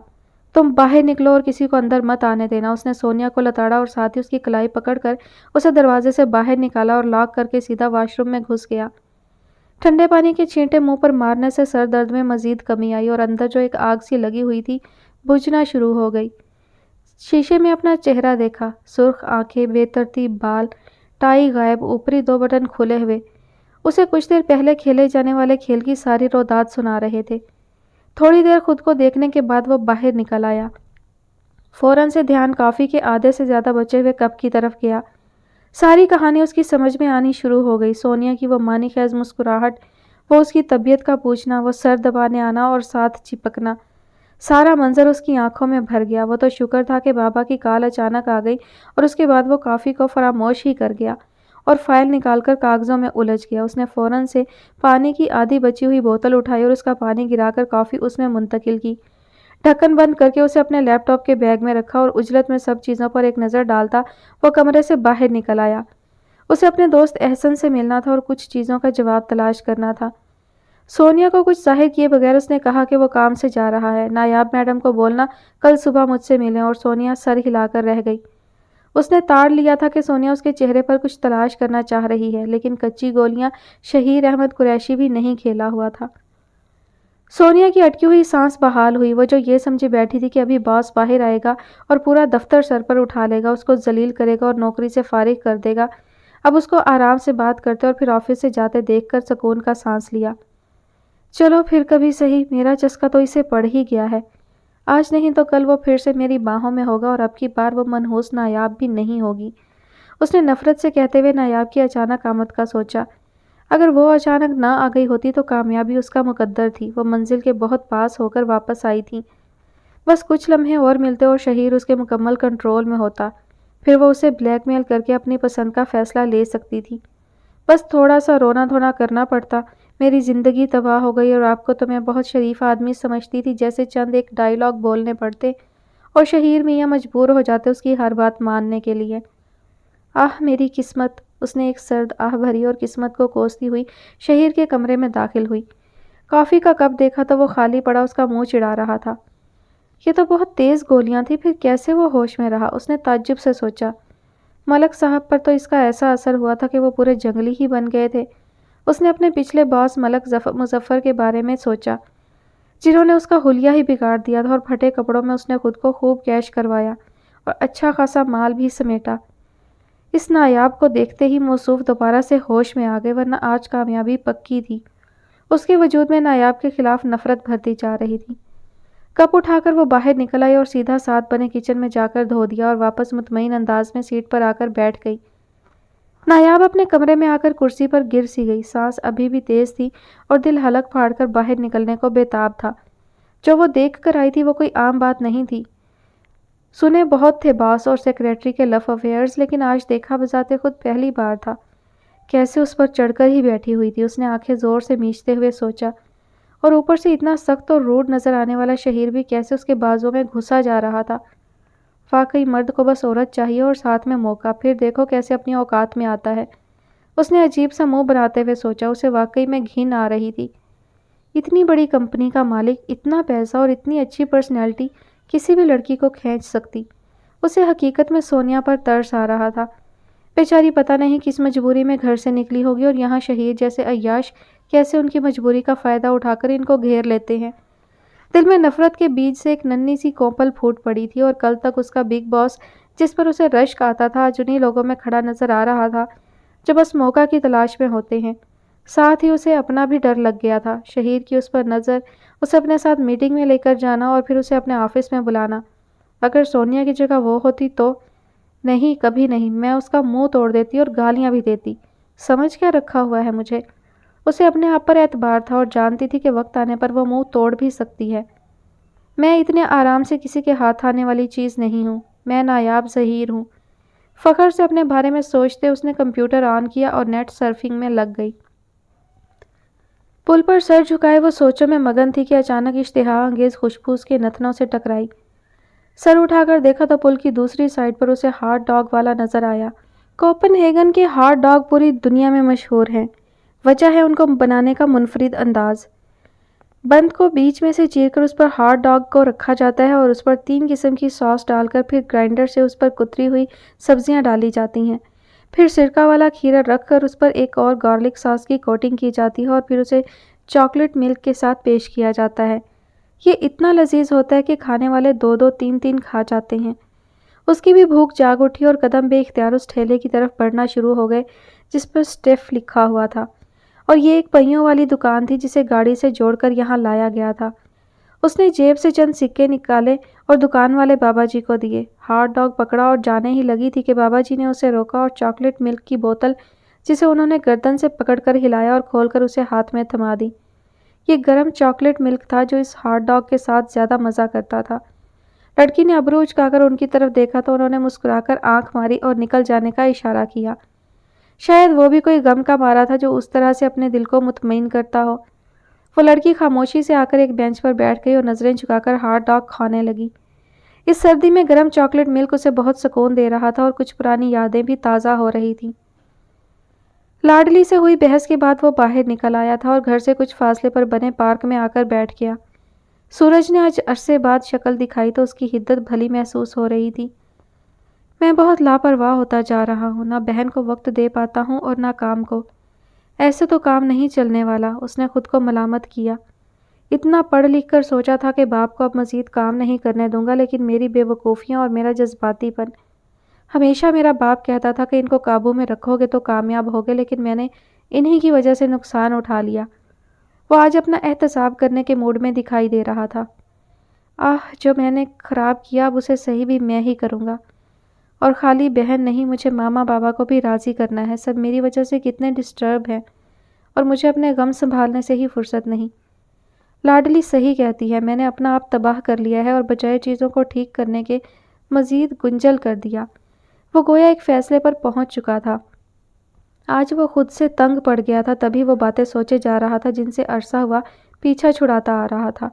تم باہر نکلو اور کسی کو اندر مت آنے دینا، اس نے سونیا کو لتاڑا اور ساتھ ہی اس کی کلائی پکڑ کر اسے دروازے سے باہر نکالا اور لاک کر کے سیدھا واش روم میں گھس گیا۔ ٹھنڈے پانی کے چھینٹے منہ پر مارنے سے سر درد میں مزید کمی آئی اور اندر جو ایک آگ سی لگی ہوئی تھی بجھنا شروع ہو گئی۔ شیشے میں اپنا چہرہ دیکھا، سرخ آنکھیں، بے ترتیب بال، ٹائی غائب، اوپری 2 بٹن کھلے ہوئے، اسے کچھ دیر پہلے کھیلے جانے والے کھیل کی ساری روداد سنا رہے تھے۔ تھوڑی دیر خود کو دیکھنے کے بعد وہ باہر نکل آیا۔ فوراً سے دھیان کافی کے آدھے سے زیادہ بچے ہوئے کپ کی طرف گیا۔ ساری کہانی اس کی سمجھ میں آنی شروع ہو گئی۔ سونیا کی وہ معنی خیز مسکراہٹ، وہ اس کی طبیعت کا پوچھنا، وہ سر دبانے آنا اور ساتھ چپکنا، سارا منظر اس کی آنکھوں میں بھر گیا۔ وہ تو شکر تھا کہ بابا کی کال اچانک آ گئی اور اس کے بعد وہ کافی کو فراموش ہی کر گیا۔ اور فائل نکال کر کاغذوں میں الجھ گیا۔ اس نے فوراً سے پانی کی آدھی بچی ہوئی بوتل اٹھائی اور اس کا پانی گرا کر کافی اس میں منتقل کی۔ ڈھکن بند کر کے اسے اپنے لیپ ٹاپ کے بیگ میں رکھا اور عجلت میں سب چیزوں پر ایک نظر ڈالتا وہ کمرے سے باہر نکل آیا۔ اسے اپنے دوست احسن سے ملنا تھا اور کچھ چیزوں کا جواب تلاش کرنا تھا۔ سونیا کو کچھ ظاہر کیے بغیر اس نے کہا کہ وہ کام سے جا رہا ہے۔ نایاب میڈم کو بولنا کل صبح مجھ سے ملیں، اور سونیا سر ہلا کر رہ گئی۔ اس نے تاڑ لیا تھا کہ سونیا اس کے چہرے پر کچھ تلاش کرنا چاہ رہی ہے، لیکن کچی گولیاں شہیر احمد قریشی بھی نہیں کھیلا ہوا تھا۔ سونیا کی اٹکی ہوئی سانس بحال ہوئی۔ وہ جو یہ سمجھے بیٹھی تھی کہ ابھی باس باہر آئے گا اور پورا دفتر سر پر اٹھا لے گا، اس کو ذلیل کرے گا اور نوکری سے فارغ کر دے گا، اب اس کو آرام سے بات کرتے اور پھر آفس سے جاتے دیکھ کر سکون کا سانس لیا۔ چلو پھر کبھی صحیح، میرا چسکا تو اسے پڑ ہی گیا ہے۔ آج نہیں تو کل وہ پھر سے میری باہوں میں ہوگا، اور اب کی بار وہ منحوس نایاب بھی نہیں ہوگی۔ اس نے نفرت سے کہتے ہوئے نایاب کی اچانک آمد کا سوچا۔ اگر وہ اچانک نہ آ گئی ہوتی تو کامیابی اس کا مقدر تھی۔ وہ منزل کے بہت پاس ہو کر واپس آئی تھی۔ بس کچھ لمحے اور ملتے اور شہیر اس کے مکمل کنٹرول میں ہوتا، پھر وہ اسے بلیک میل کر کے اپنی پسند کا فیصلہ لے سکتی تھی۔ بس تھوڑا سا رونا دھونا کرنا پڑتا، میری زندگی تباہ ہو گئی اور آپ کو تو میں بہت شریف آدمی سمجھتی تھی، جیسے چند ایک ڈائیلاگ بولنے پڑتے اور شہیر میاں مجبور ہو جاتے اس کی ہر بات ماننے کے لیے۔ آہ میری قسمت! اس نے ایک سرد آہ بھری اور قسمت کو کوستی ہوئی شہیر کے کمرے میں داخل ہوئی۔ کافی کا کپ دیکھا تو وہ خالی پڑا اس کا منہ چڑھا رہا تھا۔ یہ تو بہت تیز گولیاں تھیں، پھر کیسے وہ ہوش میں رہا؟ اس نے تعجب سے سوچا۔ ملک صاحب پر تو اس کا ایسا اثر ہوا تھا کہ وہ پورے جنگلی ہی بن گئے تھے۔ اس نے اپنے پچھلے باس ملک مظفر کے بارے میں سوچا، جنہوں نے اس کا حلیہ ہی بگاڑ دیا تھا، اور پھٹے کپڑوں میں اس نے خود کو خوب کیش کروایا اور اچھا خاصا مال بھی سمیٹا۔ اس نایاب کو دیکھتے ہی موصوف دوبارہ سے ہوش میں آ گئے، ورنہ آج کامیابی پکی تھی۔ اس کے وجود میں نایاب کے خلاف نفرت بھرتی جا رہی تھی۔ کپ اٹھا کر وہ باہر نکل آئی اور سیدھا ساتھ بنے کچن میں جا کر دھو دیا اور واپس مطمئن انداز میں سیٹ پر آ کر بیٹھ گئی۔ نایاب اپنے کمرے میں آ کر کرسی پر گر سی گئی۔ سانس ابھی بھی تیز تھی اور دل حلق پھاڑ کر باہر نکلنے کو بےتاب تھا۔ جو وہ دیکھ کر آئی تھی وہ کوئی عام بات نہیں تھی۔ سنے بہت تھے باس اور سیکریٹری کے لف افیئرز، لیکن آج دیکھا بذات خود پہلی بار تھا۔ کیسے اس پر چڑھ کر ہی بیٹھی ہوئی تھی؟ اس نے آنکھیں زور سے میچتے ہوئے سوچا۔ اور اوپر سے اتنا سخت اور روڈ نظر آنے والا شہیر بھی کیسے اس کے بازوں میں گھسا جا رہا تھا۔ واقعی مرد کو بس عورت چاہیے اور ساتھ میں موقع، پھر دیکھو کیسے اپنی اوقات میں آتا ہے۔ اس نے عجیب سا منہ بناتے ہوئے سوچا۔ اسے واقعی میں گھن آ رہی تھی۔ اتنی بڑی کمپنی کا مالک، اتنا پیسہ اور اتنی اچھی پرسنالٹی کسی بھی لڑکی کو کھینچ سکتی۔ اسے حقیقت میں سونیا پر ترس آ رہا تھا۔ بیچاری پتہ نہیں کس مجبوری میں گھر سے نکلی ہوگی، اور یہاں شہیر جیسے عیاش کیسے ان کی مجبوری کا فائدہ اٹھا کر ان کو گھیر لیتے ہیں۔ دل میں نفرت کے بیج سے ایک ننھی سی کوپل پھوٹ پڑی تھی، اور کل تک اس کا بگ باس جس پر اسے رشک آتا تھا آج انہی لوگوں میں کھڑا نظر آ رہا تھا جو بس موقع کی تلاش میں ہوتے ہیں۔ ساتھ ہی اسے اپنا بھی ڈر لگ گیا تھا، شہیر کی اس پر نظر، اسے اپنے ساتھ میٹنگ میں لے کر جانا اور پھر اسے اپنے آفس میں بلانا۔ اگر سونیا کی جگہ وہ ہوتی تو نہیں، کبھی نہیں، میں اس کا منہ توڑ دیتی اور گالیاں بھی دیتی۔ سمجھ کیا رکھا ہوا ہے مجھے؟ اسے اپنے آپ پر اعتبار تھا اور جانتی تھی کہ وقت آنے پر وہ منہ توڑ بھی سکتی ہے۔ میں اتنے آرام سے کسی کے ہاتھ آنے والی چیز نہیں ہوں۔ میں نایاب ظہیر ہوں۔ فخر سے اپنے بارے میں سوچتے اس نے کمپیوٹر آن کیا اور نیٹ سرفنگ میں لگ گئی۔ پل پر سر جھکائے وہ سوچوں میں مگن تھی کہ اچانک اشتہا انگیز خوشبو اس کے نتنوں سے ٹکرائی۔ سر اٹھا کر دیکھا تو پل کی دوسری سائڈ پر اسے ہاٹ ڈاگ والا نظر آیا۔ کوپن ہیگن کے ہاٹ ڈاگ پوری دنیا میں مشہور ہیں۔ وجہ ہے ان کو بنانے کا منفرد انداز۔ بند کو بیچ میں سے چیر کر اس پر ہاٹ ڈاگ کو رکھا جاتا ہے اور اس پر 3 قسم کی ساس ڈال کر پھر گرائنڈر سے اس پر کتری ہوئی سبزیاں ڈالی جاتی ہیں۔ پھر سرکہ والا کھیرا رکھ کر اس پر ایک اور گارلک ساس کی کوٹنگ کی جاتی ہے اور پھر اسے چاکلیٹ ملک کے ساتھ پیش کیا جاتا ہے۔ یہ اتنا لذیذ ہوتا ہے کہ کھانے والے 2-2 3-3 کھا جاتے ہیں۔ اس کی بھی بھوک جاگ اٹھی اور قدم بے اختیار اس ٹھیلے کی طرف بڑھنا شروع ہو گئے جس پر اسٹیف لکھا ہوا تھا، اور یہ ایک پہیوں والی دکان تھی جسے گاڑی سے جوڑ کر یہاں لایا گیا تھا۔ اس نے جیب سے چند سکے نکالے اور دکان والے بابا جی کو دیے۔ ہاٹ ڈاگ پکڑا اور جانے ہی لگی تھی کہ بابا جی نے اسے روکا اور چاکلیٹ ملک کی بوتل جسے انہوں نے گردن سے پکڑ کر ہلایا اور کھول کر اسے ہاتھ میں تھما دی۔ یہ گرم چاکلیٹ ملک تھا جو اس ہاٹ ڈاگ کے ساتھ زیادہ مزہ کرتا تھا۔ لڑکی نے ابرو اچکا کر ان کی طرف دیکھا تو انہوں نے مسکرا کر آنکھ ماری اور نکل جانے کا اشارہ کیا۔ شاید وہ بھی کوئی غم کا مارا تھا جو اس طرح سے اپنے دل کو مطمئن کرتا ہو۔ وہ لڑکی خاموشی سے آ کر ایک بینچ پر بیٹھ گئی اور نظریں جھکا کر ہاٹ ڈاگ کھانے لگی۔ اس سردی میں گرم چاکلیٹ ملک اسے بہت سکون دے رہا تھا اور کچھ پرانی یادیں بھی تازہ ہو رہی تھیں۔ لاڈلی سے ہوئی بحث کے بعد وہ باہر نکل آیا تھا اور گھر سے کچھ فاصلے پر بنے پارک میں آ کر بیٹھ گیا۔ سورج نے آج عرصے بعد شکل دکھائی تو اس کی حدت بھلی محسوس ہو رہی تھی۔ میں بہت لاپرواہ ہوتا جا رہا ہوں، نہ بہن کو وقت دے پاتا ہوں اور نہ کام کو۔ ایسے تو کام نہیں چلنے والا، اس نے خود کو ملامت کیا۔ اتنا پڑھ لکھ کر سوچا تھا کہ باپ کو اب مزید کام نہیں کرنے دوں گا، لیکن میری بے وقوفیاں اور میرا جذباتی پن۔ ہمیشہ میرا باپ کہتا تھا کہ ان کو قابو میں رکھو گے تو کامیاب ہوگے، لیکن میں نے انہی کی وجہ سے نقصان اٹھا لیا۔ وہ آج اپنا احتساب کرنے کے موڈ میں دکھائی دے رہا تھا۔ جو میں نے خراب کیا اب اسے صحیح بھی میں ہی کروں گا، اور خالی بہن نہیں، مجھے ماما بابا کو بھی راضی کرنا ہے۔ سب میری وجہ سے کتنے ڈسٹرب ہیں اور مجھے اپنے غم سنبھالنے سے ہی فرصت نہیں۔ لاڈلی صحیح کہتی ہے، میں نے اپنا آپ تباہ کر لیا ہے اور بجائے چیزوں کو ٹھیک کرنے کے مزید گنجل کر دیا۔ وہ گویا ایک فیصلے پر پہنچ چکا تھا۔ آج وہ خود سے تنگ پڑ گیا تھا، تبھی وہ باتیں سوچے جا رہا تھا جن سے عرصہ ہوا پیچھا چھڑاتا آ رہا تھا۔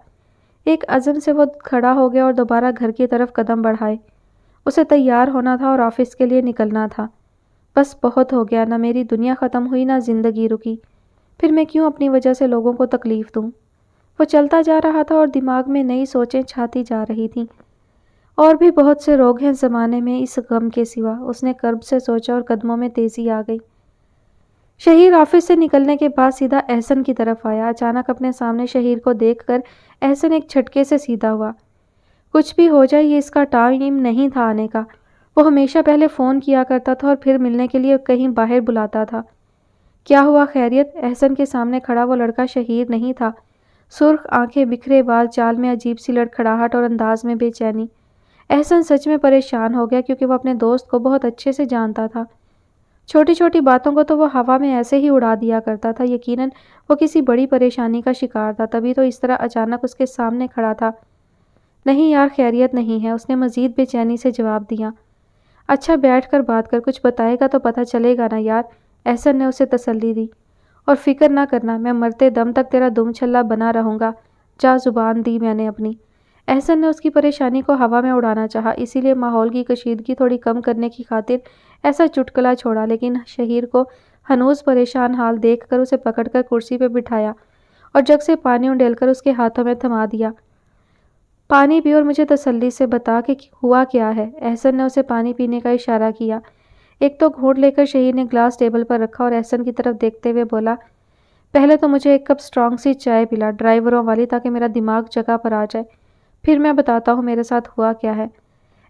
ایک عزم سے وہ کھڑا ہو گیا اور دوبارہ گھر کی طرف قدم بڑھائے۔ اسے تیار ہونا تھا اور آفس کے لیے نکلنا تھا۔ بس بہت ہو گیا، نہ میری دنیا ختم ہوئی نہ زندگی رکی، پھر میں کیوں اپنی وجہ سے لوگوں کو تکلیف دوں؟ وہ چلتا جا رہا تھا اور دماغ میں نئی سوچیں چھاتی جا رہی تھیں۔ اور بھی بہت سے لوگ ہیں زمانے میں اس غم کے سوا، اس نے کرب سے سوچا اور قدموں میں تیزی آ گئی۔ شہیر آفس سے نکلنے کے بعد سیدھا احسن کی طرف آیا۔ اچانک اپنے سامنے شہیر کو دیکھ کر احسن ایک جھٹکے سے سیدھا ہوا۔ کچھ بھی ہو جائے، یہ اس کا ٹائم نہیں تھا آنے کا۔ وہ ہمیشہ پہلے فون کیا کرتا تھا اور پھر ملنے کے لیے کہیں باہر بلاتا تھا۔ کیا ہوا، خیریت؟ احسن کے سامنے کھڑا وہ لڑکا شہیر نہیں تھا۔ سرخ آنکھیں، بکھرے بال، چال میں عجیب سی لڑکھڑاہٹ اور انداز میں بے چینی۔ احسن سچ میں پریشان ہو گیا کیونکہ وہ اپنے دوست کو بہت اچھے سے جانتا تھا۔ چھوٹی چھوٹی باتوں کو تو وہ ہوا میں ایسے ہی اڑا دیا کرتا تھا، یقیناً وہ کسی بڑی پریشانی کا شکار تھا، تبھی تو اس طرح اچانک اس کے سامنے کھڑا تھا۔ نہیں یار، خیریت نہیں ہے، اس نے مزید بے چینی سے جواب دیا۔ اچھا بیٹھ کر بات کر، کچھ بتائے گا تو پتہ چلے گا نا یار، احسن نے اسے تسلی دی۔ اور فکر نہ کرنا، میں مرتے دم تک تیرا دم چھلا بنا رہوں گا، جا زبان دی میں نے اپنی۔ احسن نے اس کی پریشانی کو ہوا میں اڑانا چاہا، اسی لیے ماحول کی کشیدگی تھوڑی کم کرنے کی خاطر ایسا چٹکلا چھوڑا، لیکن شہیر کو ہنوز پریشان حال دیکھ کر اسے پکڑ کر کرسی پہ بٹھایا اور جگ سے پانی انڈیل کر اس کے ہاتھوں میں تھما دیا۔ پانی پی اور مجھے تسلی سے بتا کہ ہوا کیا ہے۔ احسن نے اسے پانی پینے کا اشارہ کیا۔ ایک تو گھونٹ لے کر شہیر نے گلاس ٹیبل پر رکھا اور احسن کی طرف دیکھتے ہوئے بولا، پہلے تو مجھے ایک کپ اسٹرانگ سی چائے پلا، ڈرائیوروں والی، تاکہ میرا دماغ جگہ پر آ جائے، پھر میں بتاتا ہوں میرے ساتھ ہوا کیا ہے۔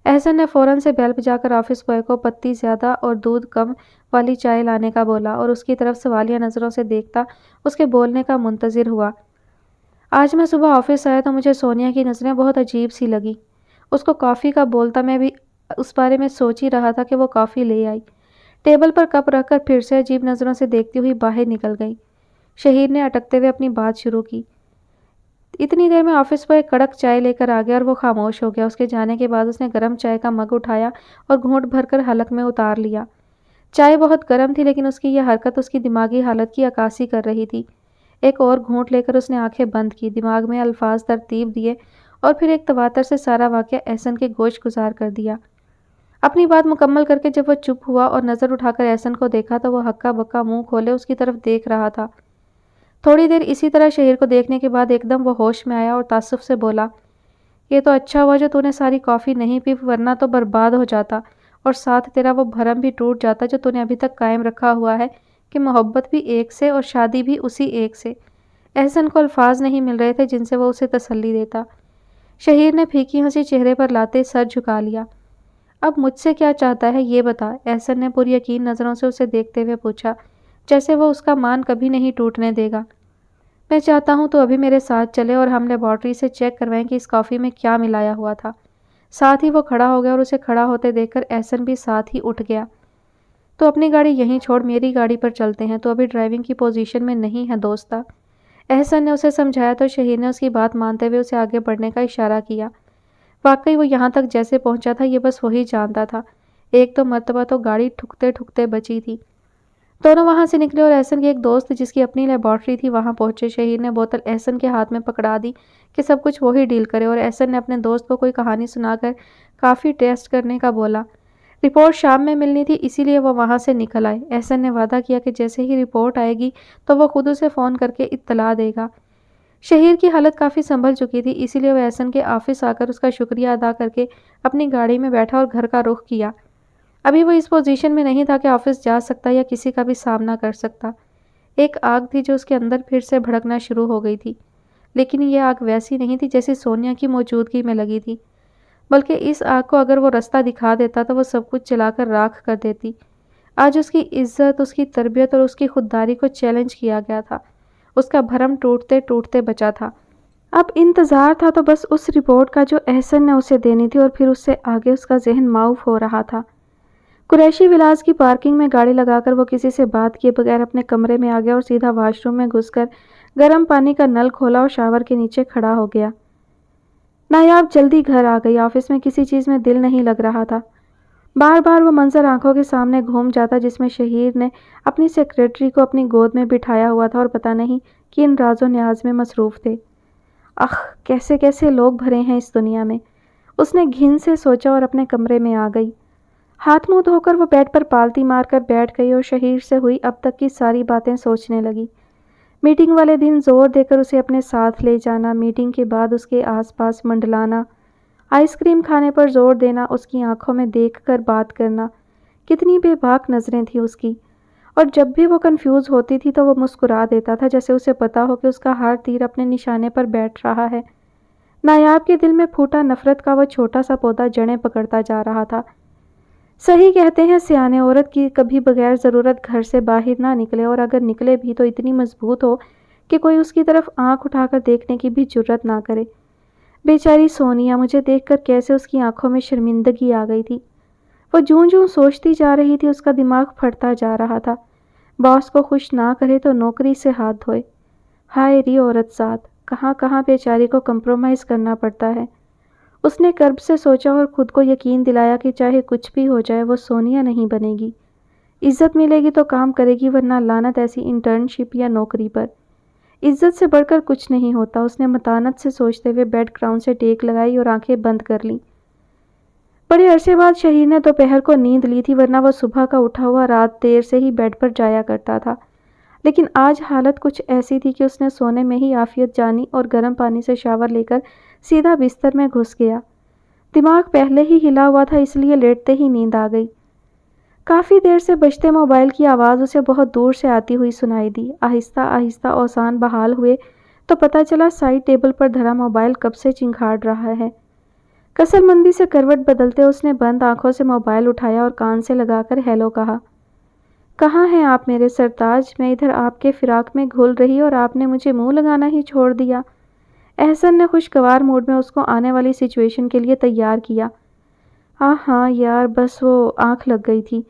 احسن نے فوراً سے بیل بجا کر آفس بوائے کو پتی زیادہ اور دودھ کم والی چائے لانے کا بولا اور اس کی طرف سوالیہ نظروں سے دیکھتا اس کے بولنے کا منتظر ہوا۔ آج میں صبح آفس آیا تو مجھے سونیا کی نظریں بہت عجیب سی لگی۔ اس کو کافی کا بولتا، میں بھی اس بارے میں سوچ ہی رہا تھا کہ وہ کافی لے آئی۔ ٹیبل پر کپ رکھ کر پھر سے عجیب نظروں سے دیکھتی ہوئی باہر نکل گئی۔ شہیر نے اٹکتے ہوئے اپنی بات شروع کی۔ اتنی دیر میں آفس بوائے کڑک چائے لے کر آ گیا اور وہ خاموش ہو گیا۔ اس کے جانے کے بعد اس نے گرم چائے کا مگ اٹھایا اور گھونٹ بھر کر حلق میں اتار لیا۔ چائے بہت گرم تھی، لیکن اس کی یہ حرکت اس کی دماغی حالت کی عکاسی کر رہی تھی۔ ایک اور گھونٹ لے کر اس نے آنکھیں بند کی، دماغ میں الفاظ ترتیب دیے اور پھر ایک تواتر سے سارا واقعہ احسن کے گوش گزار کر دیا۔ اپنی بات مکمل کر کے جب وہ چپ ہوا اور نظر اٹھا کر احسن کو دیکھا تو وہ ہکا بکا منہ کھولے اس کی طرف دیکھ رہا تھا۔ تھوڑی دیر اسی طرح شہیر کو دیکھنے کے بعد ایک دم وہ ہوش میں آیا اور تعصب سے بولا، یہ تو اچھا ہوا جو تو نے ساری کافی نہیں پی، ورنہ تو برباد ہو جاتا، اور ساتھ تیرا وہ بھرم بھی ٹوٹ جاتا جو تو نے ابھی تک قائم رکھا ہوا ہے کہ محبت بھی ایک سے اور شادی بھی اسی ایک سے۔ احسن کو الفاظ نہیں مل رہے تھے جن سے وہ اسے تسلی دیتا۔ شہیر نے پھیکی ہنسی چہرے پر لاتے سر جھکا لیا۔ اب مجھ سے کیا چاہتا ہے یہ بتا، احسن نے پر یقین نظروں سے اسے دیکھتے ہوئے پوچھا، جیسے وہ اس کا مان کبھی نہیں ٹوٹنے دے گا۔ میں چاہتا ہوں تو ابھی میرے ساتھ چلے اور ہم لیبارٹری سے چیک کروائیں کہ اس کافی میں کیا ملایا ہوا تھا۔ ساتھ ہی وہ کھڑا ہو گیا اور اسے کھڑا ہوتے دیکھ کر احسن بھی ساتھ ہی اٹھ گیا۔ تو اپنی گاڑی یہیں چھوڑ، میری گاڑی پر چلتے ہیں، تو ابھی ڈرائیونگ کی پوزیشن میں نہیں ہے دوستا۔ احسن نے اسے سمجھایا تو شہیر نے اس کی بات مانتے ہوئے اسے آگے بڑھنے کا اشارہ کیا۔ واقعی وہ یہاں تک جیسے پہنچا تھا یہ بس وہی جانتا تھا، ایک دو مرتبہ تو گاڑی ٹھکتے ٹھکتے بچی تھی۔ دونوں وہاں سے نکلے اور احسن کے ایک دوست جس کی اپنی لیبارٹری تھی وہاں پہنچے۔ شہیر نے بوتل احسن کے ہاتھ میں پکڑا دی کہ سب کچھ وہی ڈیل کرے، اور احسن نے اپنے دوست کو کوئی کہانی سنا کر کافی ٹیسٹ کرنے کا بولا۔ رپورٹ شام میں ملنی تھی، اسی لیے وہ وہاں سے نکل آئے۔ احسن نے وعدہ کیا کہ جیسے ہی رپورٹ آئے گی تو وہ خود اسے فون کر کے اطلاع دے گا۔ شہیر کی حالت کافی سنبھل چکی تھی، اسی لیے وہ احسن کے آفس آ کر اس کا شکریہ ادا کر کے اپنی گاڑی میں بیٹھا اور گھر کا رخ کیا۔ ابھی وہ اس پوزیشن میں نہیں تھا کہ آفس جا سکتا یا کسی کا بھی سامنا کر سکتا۔ ایک آگ تھی جو اس کے اندر پھر سے بھڑکنا شروع ہو گئی تھی، لیکن یہ آگ ویسی نہیں تھی جیسی سونیا کی موجودگی میں لگی تھی، بلکہ اس آگ کو اگر وہ رستہ دکھا دیتا تو وہ سب کچھ جلا کر راکھ کر دیتی۔ آج اس کی عزت، اس کی تربیت اور اس کی خودداری کو چیلنج کیا گیا تھا۔ اس کا بھرم ٹوٹتے ٹوٹتے بچا تھا۔ اب انتظار تھا تو بس اس رپورٹ کا جو احسن نے اسے دینی تھی، اور پھر اس سے آگے اس کا ذہن معاف ہو رہا تھا۔ قریشی ولاز کی پارکنگ میں گاڑی لگا کر وہ کسی سے بات کیے بغیر اپنے کمرے میں آ گیا اور سیدھا واش روم میں گھس کر گرم پانی کا نل کھولا اور شاور کے نیچے کھڑا ہو گیا۔ نایاب جلدی گھر آ گئی۔ آفس میں کسی چیز میں دل نہیں لگ رہا تھا۔ بار بار وہ منظر آنکھوں کے سامنے گھوم جاتا جس میں شہیر نے اپنی سیکریٹری کو اپنی گود میں بٹھایا ہوا تھا اور پتہ نہیں کن راز و نیاز میں مصروف تھے۔ کیسے کیسے لوگ بھرے ہیں اس دنیا میں، اس نے گھن سے سوچا اور اپنے کمرے میں آ گئی۔ ہاتھ منہ دھو کر وہ بیڈ پر پالتی مار کر بیٹھ گئی اور شہیر سے ہوئی اب تک کی ساری باتیں سوچنے لگی۔ میٹنگ والے دن زور دے کر اسے اپنے ساتھ لے جانا، میٹنگ کے بعد اس کے آس پاس منڈلانا، آئس کریم کھانے پر زور دینا، اس کی آنکھوں میں دیکھ کر بات کرنا، کتنی بے باک نظریں تھیں اس کی، اور جب بھی وہ کنفیوز ہوتی تھی تو وہ مسکرا دیتا تھا جیسے اسے پتا ہو کہ اس کا ہر تیر اپنے نشانے پر بیٹھ رہا ہے۔ نایاب کے دل میں پھوٹا نفرت کا وہ چھوٹا سا پودا جڑیں پکڑتا جا رہا تھا۔ صحیح کہتے ہیں سیانے، عورت کی کبھی بغیر ضرورت گھر سے باہر نہ نکلے، اور اگر نکلے بھی تو اتنی مضبوط ہو کہ کوئی اس کی طرف آنکھ اٹھا کر دیکھنے کی بھی جرت نہ کرے۔ بیچاری سونیا، مجھے دیکھ کر کیسے اس کی آنکھوں میں شرمندگی آ گئی تھی۔ وہ جوں جوں سوچتی جا رہی تھی اس کا دماغ پھٹتا جا رہا تھا۔ باس کو خوش نہ کرے تو نوکری سے ہاتھ دھوئے۔ ہائے ری عورت ذات، کہاں کہاں بیچاری کو کمپرومائز کرنا پڑتا ہے۔ اس نے کرب سے سوچا اور خود کو یقین دلایا کہ چاہے کچھ بھی ہو جائے وہ سونیا نہیں بنے گی۔ عزت ملے گی تو کام کرے گی، ورنہ لعنت ایسی انٹرنشپ یا نوکری پر۔ عزت سے بڑھ کر کچھ نہیں ہوتا، اس نے متانت سے سوچتے ہوئے بیڈ گراؤنڈ سے ٹیک لگائی اور آنکھیں بند کر لیں۔ بڑے عرصے بعد شہیر نے دوپہر کو نیند لی تھی، ورنہ وہ صبح کا اٹھا ہوا رات دیر سے ہی بیڈ پر جایا کرتا تھا، لیکن آج حالت کچھ ایسی تھی کہ اس نے سونے میں ہی عافیت جانی اور گرم پانی سے شاور لے کر سیدھا بستر میں گھس گیا۔ دماغ پہلے ہی ہلا ہوا تھا، اس لیے لیٹتے ہی نیند آ گئی۔ کافی دیر سے بجتے موبائل کی آواز اسے بہت دور سے آتی ہوئی سنائی دی۔ آہستہ آہستہ اوزان بحال ہوئے تو پتہ چلا سائڈ ٹیبل پر دھرا موبائل کب سے چنگھاڑ رہا ہے۔ کسل مندی سے کروٹ بدلتے اس نے بند آنکھوں سے موبائل اٹھایا اور کان سے لگا کر ہیلو کہا۔ کہاں ہیں آپ میرے سرتاج؟ میں ادھر آپ کے فراق میں گھل رہی اور آپ نے مجھے منہ لگانا ہی چھوڑ دیا۔ احسن نے خوشگوار موڈ میں اس کو آنے والی سچویشن کے لیے تیار کیا۔ ہاں یار، بس وہ آنکھ لگ گئی تھی،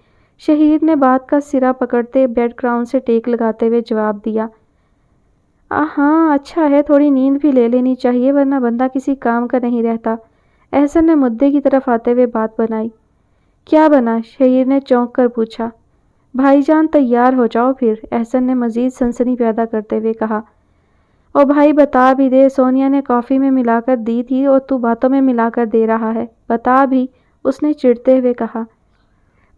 شہیر نے بات کا سرا پکڑتے بیڈ گراؤنڈ سے ٹیک لگاتے ہوئے جواب دیا۔ ہاں اچھا ہے، تھوڑی نیند بھی لے لینی چاہیے ورنہ بندہ کسی کام کا نہیں رہتا۔ احسن نے مدعے کی طرف آتے ہوئے بات بنائی۔ کیا بنا؟ شہیر نے چونک کر پوچھا۔ بھائی جان تیار ہو جاؤ پھر، احسن نے مزید سنسنی پیدا کرتے ہوئے کہا۔ او بھائی بتا بھی دے، سونیا نے کافی میں ملا کر دی تھی اور تو باتوں میں ملا کر دے رہا ہے، بتا بھی، اس نے چڑھتے ہوئے کہا۔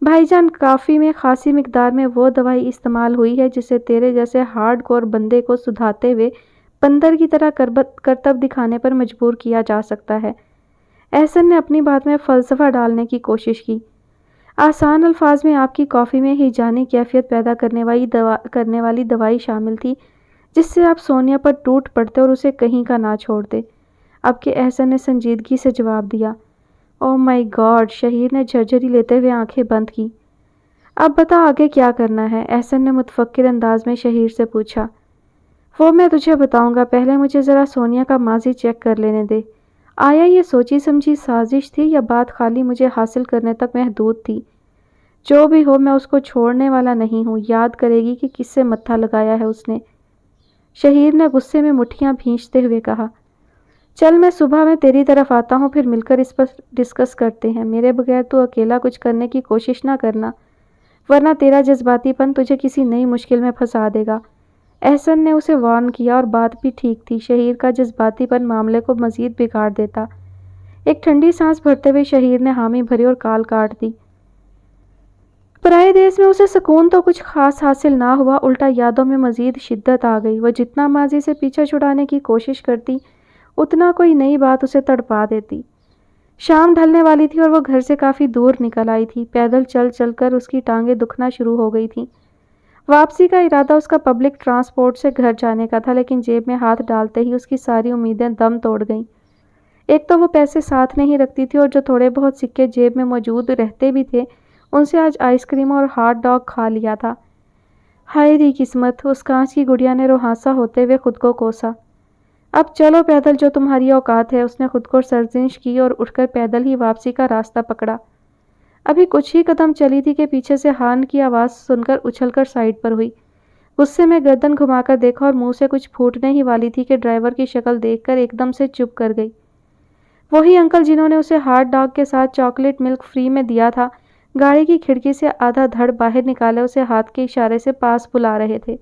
بھائی جان، کافی میں خاصی مقدار میں وہ دوائی استعمال ہوئی ہے جسے تیرے جیسے ہارڈ کور بندے کو سدھاتے ہوئے بندر کی طرح کرتب دکھانے پر مجبور کیا جا سکتا ہے۔ احسن نے اپنی بات میں فلسفہ ڈالنے کی کوشش کی۔ آسان الفاظ میں آپ کی کافی میں ہی جانی کیفیت پیدا کرنے والی دوائی شامل تھی جس سے آپ سونیا پر ٹوٹ پڑتے اور اسے کہیں کا نہ چھوڑتے۔ اب کہ احسن نے سنجیدگی سے جواب دیا۔ او مائی گاڈ، شہیر نے جھرجھری لیتے ہوئے آنکھیں بند کی۔ اب بتا آگے کیا کرنا ہے؟ احسن نے متفکر انداز میں شہیر سے پوچھا۔ وہ میں تجھے بتاؤں گا، پہلے مجھے ذرا سونیا کا ماضی چیک کر لینے دے۔ آیا یہ سوچی سمجھی سازش تھی یا بات خالی مجھے حاصل کرنے تک محدود تھی؟ جو بھی ہو، میں اس کو چھوڑنے والا نہیں ہوں، یاد کرے گی کہ کس سے متھا لگایا ہے اس نے، شہیر نے غصے میں مٹھیاں بھینچتے ہوئے کہا۔ چل میں صبح میں تیری طرف آتا ہوں، پھر مل کر اس پر ڈسکس کرتے ہیں، میرے بغیر تو اکیلا کچھ کرنے کی کوشش نہ کرنا ورنہ تیرا جذباتی پن تجھے کسی نئی مشکل میں پھنسا دے گا۔ احسن نے اسے وارن کیا اور بات بھی ٹھیک تھی، شہیر کا جذباتی پن معاملے کو مزید بگاڑ دیتا۔ ایک ٹھنڈی سانس بھرتے ہوئے شہیر نے حامی بھری اور کال کاٹ دی۔ پرائے دیس میں اسے سکون تو کچھ خاص حاصل نہ ہوا، الٹا یادوں میں مزید شدت آ گئی۔ وہ جتنا ماضی سے پیچھا چھڑانے کی کوشش کرتی اتنا کوئی نئی بات اسے تڑپا دیتی۔ شام ڈھلنے والی تھی اور وہ گھر سے کافی دور نکل آئی تھی۔ پیدل چل چل کر اس کی ٹانگیں دکھنا شروع ہو گئی تھیں۔ واپسی کا ارادہ اس کا پبلک ٹرانسپورٹ سے گھر جانے کا تھا، لیکن جیب میں ہاتھ ڈالتے ہی اس کی ساری امیدیں دم توڑ گئیں۔ ایک تو وہ پیسے ساتھ نہیں رکھتی تھی اور جو تھوڑے بہت سکے جیب میں موجود رہتے بھی تھے ان سے آج آئس کریم اور ہاٹ ڈاگ کھا لیا تھا۔ ہائے ری قسمت، اس کانچ کی گڑیا نے روحانسا ہوتے ہوئے خود کو کوسا۔ اب چلو پیدل جو تمہاری اوقات ہے، اس نے خود کو سرزنش کی اور اٹھ کر پیدل ہی واپسی کا راستہ پکڑا۔ ابھی کچھ ہی قدم چلی تھی کہ پیچھے سے ہارن کی آواز سن کر اچھل کر سائڈ پر ہوئی۔ غصے میں گردن گھما کر دیکھا اور منہ سے کچھ پھوٹنے ہی والی تھی کہ ڈرائیور کی شکل دیکھ کر ایک دم سے چپ کر گئی۔ وہی انکل جنہوں نے اسے ہاٹ ڈاگ کے ساتھ چاکلیٹ ملک فری میں دیا تھا، گاڑی کی کھڑکی سے آدھا دھڑ باہر نکالے اسے ہاتھ کے اشارے سے پاس بلا رہے تھے۔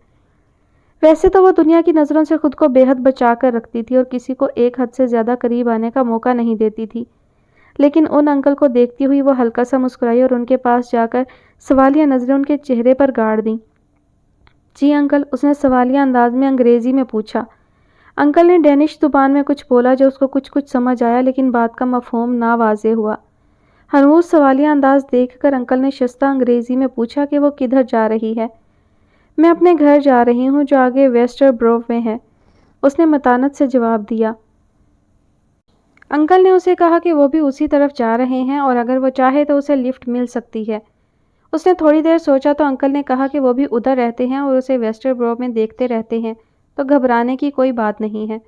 ویسے تو وہ دنیا کی نظروں سے خود کو بے حد بچا کر رکھتی تھی اور کسی کو ایک حد سے زیادہ قریب آنے کا موقع نہیں دیتی تھی، لیکن ان انکل کو دیکھتی ہوئی وہ ہلکا سا مسکرائی اور ان کے پاس جا کر سوالیہ نظریں ان کے چہرے پر گاڑ دیں۔ جی انکل، اس نے سوالیہ انداز میں انگریزی میں پوچھا۔ انکل نے ڈینش زبان میں کچھ بولا جو اس کو کچھ سمجھ آیا، لیکن بات کا مفہوم نا واضح ہوا۔ ہنوز سوالیہ انداز دیکھ کر انکل نے شستہ انگریزی میں پوچھا کہ وہ کدھر جا رہی ہے۔ میں اپنے گھر جا رہی ہوں جو آگے ویسٹر بروو میں ہے، اس نے متانت سے جواب دیا۔ انکل نے اسے کہا کہ وہ بھی اسی طرف جا رہے ہیں اور اگر وہ چاہے تو اسے لفٹ مل سکتی ہے۔ اس نے تھوڑی دیر سوچا تو انکل نے کہا کہ وہ بھی ادھر رہتے ہیں اور اسے ویسٹر بروو میں دیکھتے رہتے ہیں، تو گھبرانے کی کوئی بات نہیں ہے۔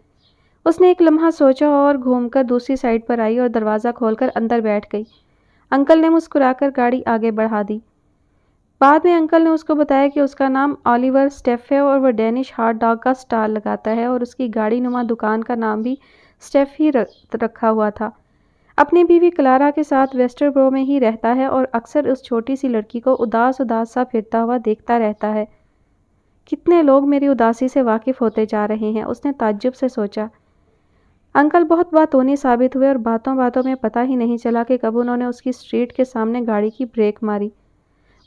اس نے ایک لمحہ سوچا اور گھوم کر دوسری سائڈ پر آئی اور دروازہ کھول کر اندر بیٹھ گئی۔ انکل نے مسکرا کر گاڑی آگے بڑھا دی۔ بعد میں انکل نے اس کو بتایا کہ اس کا نام آلیور اسٹیف ہے اور وہ ڈینش ہاٹ ڈاگ کا سٹال لگاتا ہے اور اس کی گاڑی نما دکان کا نام بھی اسٹیف ہی رکھا ہوا تھا۔ اپنی بیوی کلارا کے ساتھ ویسٹر برو میں ہی رہتا ہے اور اکثر اس چھوٹی سی لڑکی کو اداس سا پھرتا ہوا دیکھتا رہتا ہے۔ کتنے لوگ میری اداسی سے واقف ہوتے جا رہے ہیں، اس نے تعجب سے سوچا۔ انکل بہت باتونی ثابت ہوئے اور باتوں باتوں میں پتہ ہی نہیں چلا کہ کب انہوں نے اس کی اسٹریٹ کے سامنے گاڑی کی بریک ماری۔